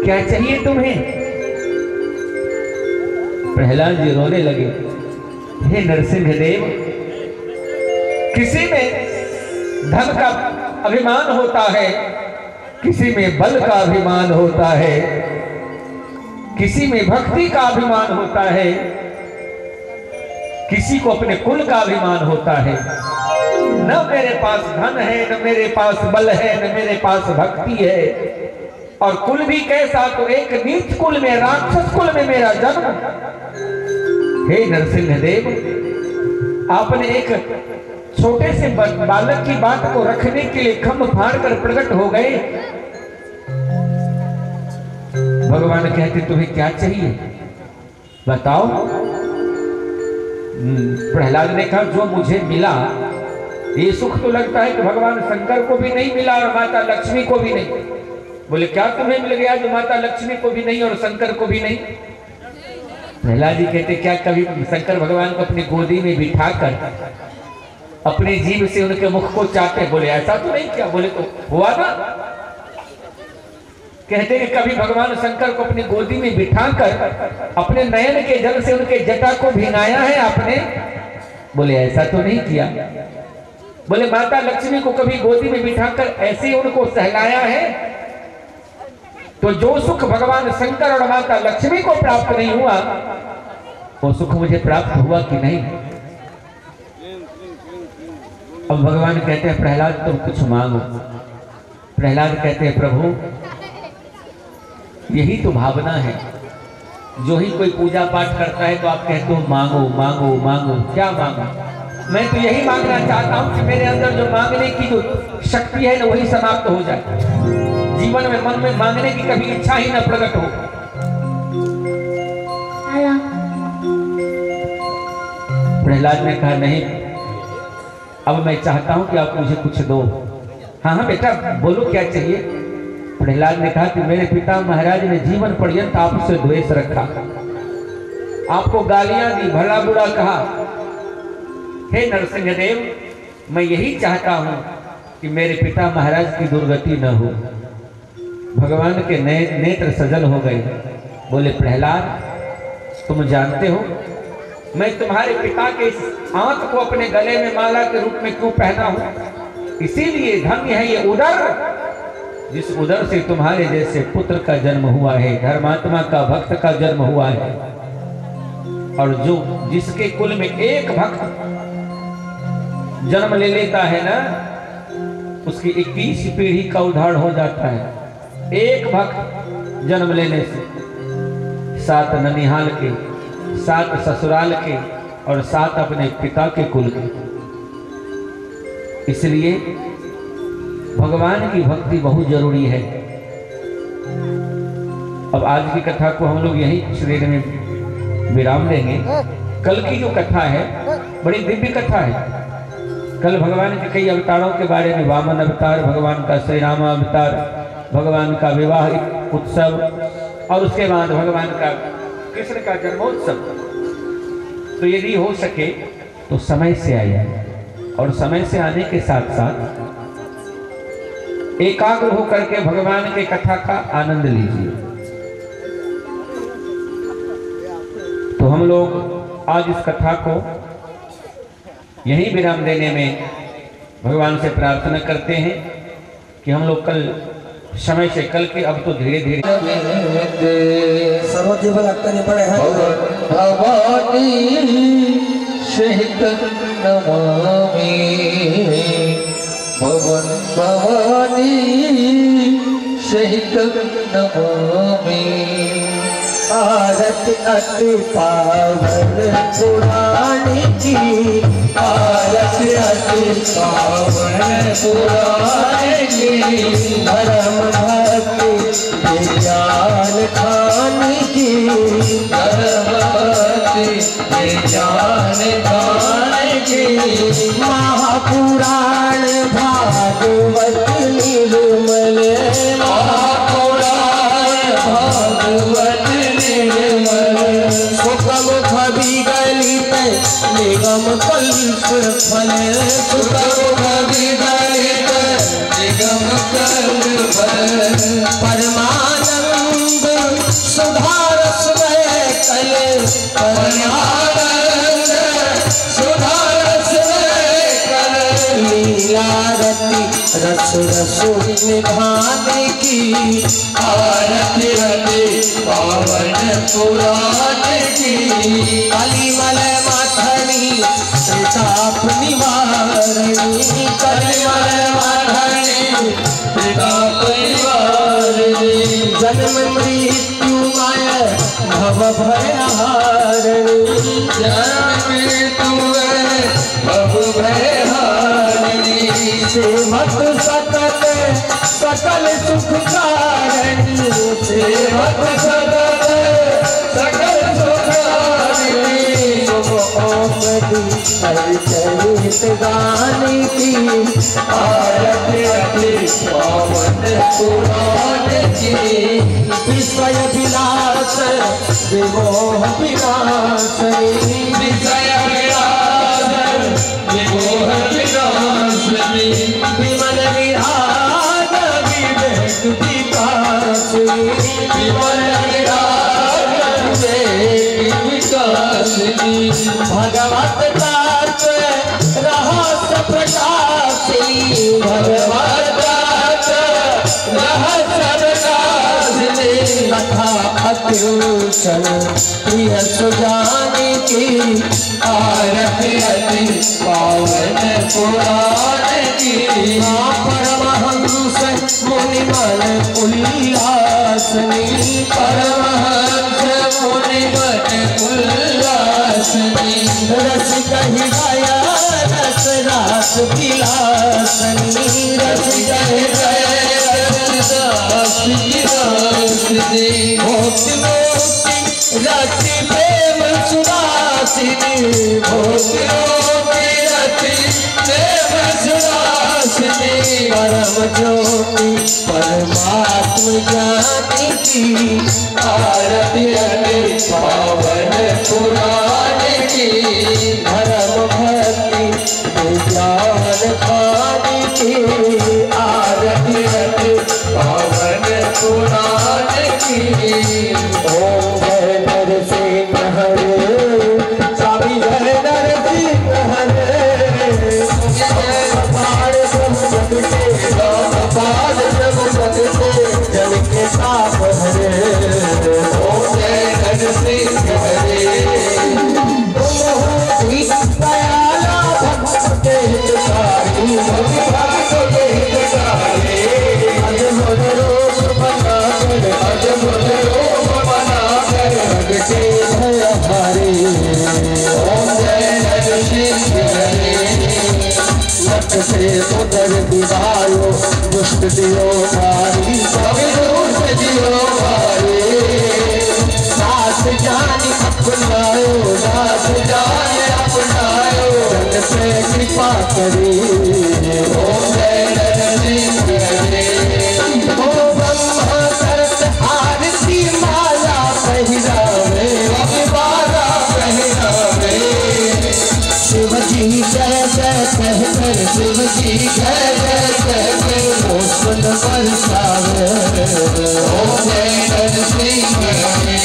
क्या चाहिए तुम्हें? प्रहलाद जी रोने लगे। हे नरसिंह देव, किसी में धन का अभिमान होता है, किसी में बल का अभिमान होता है, किसी में भक्ति का अभिमान होता है, किसी को अपने कुल का अभिमान होता है। न मेरे पास धन है, न मेरे पास बल है, न मेरे पास भक्ति है, और कुल भी कैसा? तो एक नीच कुल में, राक्षस कुल में मेरा जन्म। हे नरसिंह देव, आपने एक छोटे से बालक की बात को रखने के लिए खम्भ फाड़ कर प्रकट हो गए। भगवान कहते तुम्हें क्या चाहिए बताओ। प्रहलाद ने कहा जो मुझे मिला, ये सुख तो लगता है कि भगवान शंकर को भी नहीं मिला और माता लक्ष्मी को भी नहीं। बोले क्या तुम्हें मिल गया जो माता लक्ष्मी को भी नहीं और शंकर को भी नहीं? प्रहलाद जी कहते क्या कभी शंकर भगवान को अपनी गोदी में बिठाकर अपने जीभ से उनके मुख को चाटे? बोले ऐसा तो नहीं किया। बोले तो हुआ ना। कहते हैं कभी भगवान शंकर को अपनी गोदी में बिठाकर अपने नयन के जल से उनके जटा को भिगाया है आपने? बोले ऐसा तो नहीं किया। बोले माता लक्ष्मी को कभी गोदी में बिठाकर ऐसे उनको सहलाया है? तो जो सुख भगवान शंकर और माता लक्ष्मी को प्राप्त नहीं हुआ, वो सुख मुझे प्राप्त हुआ कि नहीं? अब भगवान कहते हैं प्रहलाद तुम कुछ मांगो। प्रहलाद कहते हैं प्रभु यही तो भावना है। जो ही कोई पूजा पाठ करता है तो आप कहते हो मांगो मांगो मांगो। क्या मांगो? मैं तो यही मांगना चाहता हूं कि मेरे अंदर जो मांगने की जो शक्ति है ना वही समाप्त हो जाए। जीवन में मन में मांगने की कभी इच्छा ही न प्रकट हो। प्रहलाद ने कहा नहीं, अब मैं चाहता हूं कि आप मुझे कुछ दो। हाँ हाँ बेटा बोलो क्या चाहिए? प्रहलाद ने कहा कि मेरे पिता महाराज ने जीवन पर्यंत आपसे द्वेष रखा, आपको गालियां दी, भला बुरा कहा। हे नरसिंह देव, मैं यही चाहता हूं कि मेरे पिता महाराज की दुर्गति न हो। भगवान के नेत्र सजल हो गए। बोले प्रहलाद तुम जानते हो मैं तुम्हारे पिता के इस आंत को अपने गले में माला के रूप में क्यों पहना हूं? इसीलिए धन्य है ये उदर जिस उदर से तुम्हारे जैसे पुत्र का जन्म हुआ है, धर्मात्मा का भक्त का जन्म हुआ है। और जो जिसके कुल में एक भक्त जन्म ले लेता है ना, उसकी 21 पीढ़ी का उद्धार हो जाता है। एक भक्त जन्म लेने से 7 ननिहाल के, 7 ससुराल के और 7 अपने पिता के कुल के। इसलिए भगवान की भक्ति बहुत जरूरी है। अब आज की कथा को हम लोग यही कुछ देर में विराम देंगे। कल की जो कथा है बड़ी दिव्य कथा है। कल भगवान के कई अवतारों के बारे में, वामन अवतार, भगवान का श्री राम अवतार, भगवान का विवाह उत्सव और उसके बाद भगवान का कृष्ण का जन्मोत्सव। तो यदि हो सके तो समय से आइए और समय से आने के साथ साथ एकाग्र होकर के भगवान के कथा का आनंद लीजिए। तो हम लोग आज इस कथा को यही विराम देने में भगवान से प्रार्थना करते हैं कि हम लोग कल समय से कल के अब तो धीरे धीरे सर्वजीवन करने पड़े हैं। भवानी सहित नमामि भवन भवानी सहित नमामि। आरती अति पावन पुराणी की, आरती अति पावन पुराणी की। धर्म भक्ति विज्ञान खानी की, धर्म भक्ति विज्ञान खानी की। महापुराण भागवत निर्मल, महापुराण भागवत निर्मल। सुगम भवि गलित निगम कल्प फल, सुगम भवि गलित निगम कल्प फल। परमानंद सुधारस में कल, परमानंद सुधारस में कल। लीलारती रस रसो निभाने की, आरती रति पावन पुराण की। कलिमल माथनी प्रताप निवारणी, कलिमल माधणी प्रताप निवारणी। जन्म मृत्युमय भव भयहारिणी, जन्म मृत्युमय भव भयहारिणी। सेवक सकल सकल सुख कारिणी, सेवक सकल सकल सुखारिणी। चरित गाने की, आरती अति पावन पुराण की। विषय विलास विमोह विनाशनी, विषय विलास विमोह विनाशनी। विमल विराग विवेक विकासिनी, विमल विराग विवेक विकासिनी। भगवत तत्व रहस्य प्रकाश कथा अत्युषण प्रिय सुजानी की आरती अति पावन पुराण की परमहंस मुनि मन उल्लासनी परमहंस मुनि मन उल्लासनी रसिक हृदय रस रास विलासनी रसिक हृदय रस रास विलासनी भक्ति मोक्ति रति प्रेम सुवासिनी भक्ति मोक्ति रति प्रेम सुवासिनी परम ज्योति परमात्म ज्ञानी की आरती अति पावन पुराण की धर्म भक्ति विज्ञान पानी की आरती अति पावन पुराण की ओम जय नरसिंह हरे स्वामी जय नरसिंह हरे पाड़ सब जग के पाड़ सब जग के जल के ताप हरे ओम जय नरसिंह हरे दयाला भक्त के हितकारी भक्त के हितकारी अजमल रोग बना कर रखते भय हरे ओम जय नरसिंह हरे लट से उदर दिवालो दुष्ट दियो भारी सभी दुष्ट दियो भारी दास जानी अपनायो दास जाने अपनायो जन पे कृपा करी ओम जय नरसिंह हरे ओ ब्रह्मा करत आरती माला पहिरावे माला पहिरावे शिव जी जय जय कहकर शिव जी जय जय कहकर मोसन बरसावे ओम जय नरसिंह हरे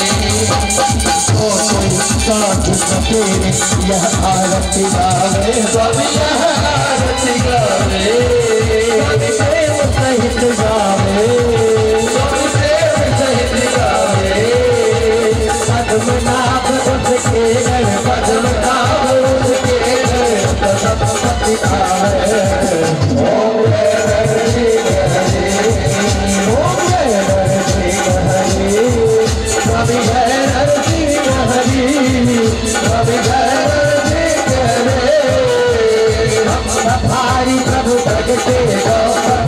साधु सपेरे यह आरती गावे स्वामी यह आरती गावे स्वामी प्रेम सहित गावे स्वामी प्रेम सहित गावे पद्मनाभ उसके घर पद्मनाभ उसके घर पद्मपति आवे ओम जय नरसिंह हरे ओम जय नरसिंह हरे स्वामी जय नरसिंह हरे स्वामी जय नरसिंह हरे भारी प्रभु प्रगटे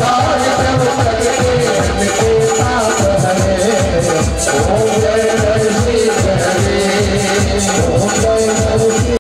भारी प्रभु प्रगटे ताप हरे ओम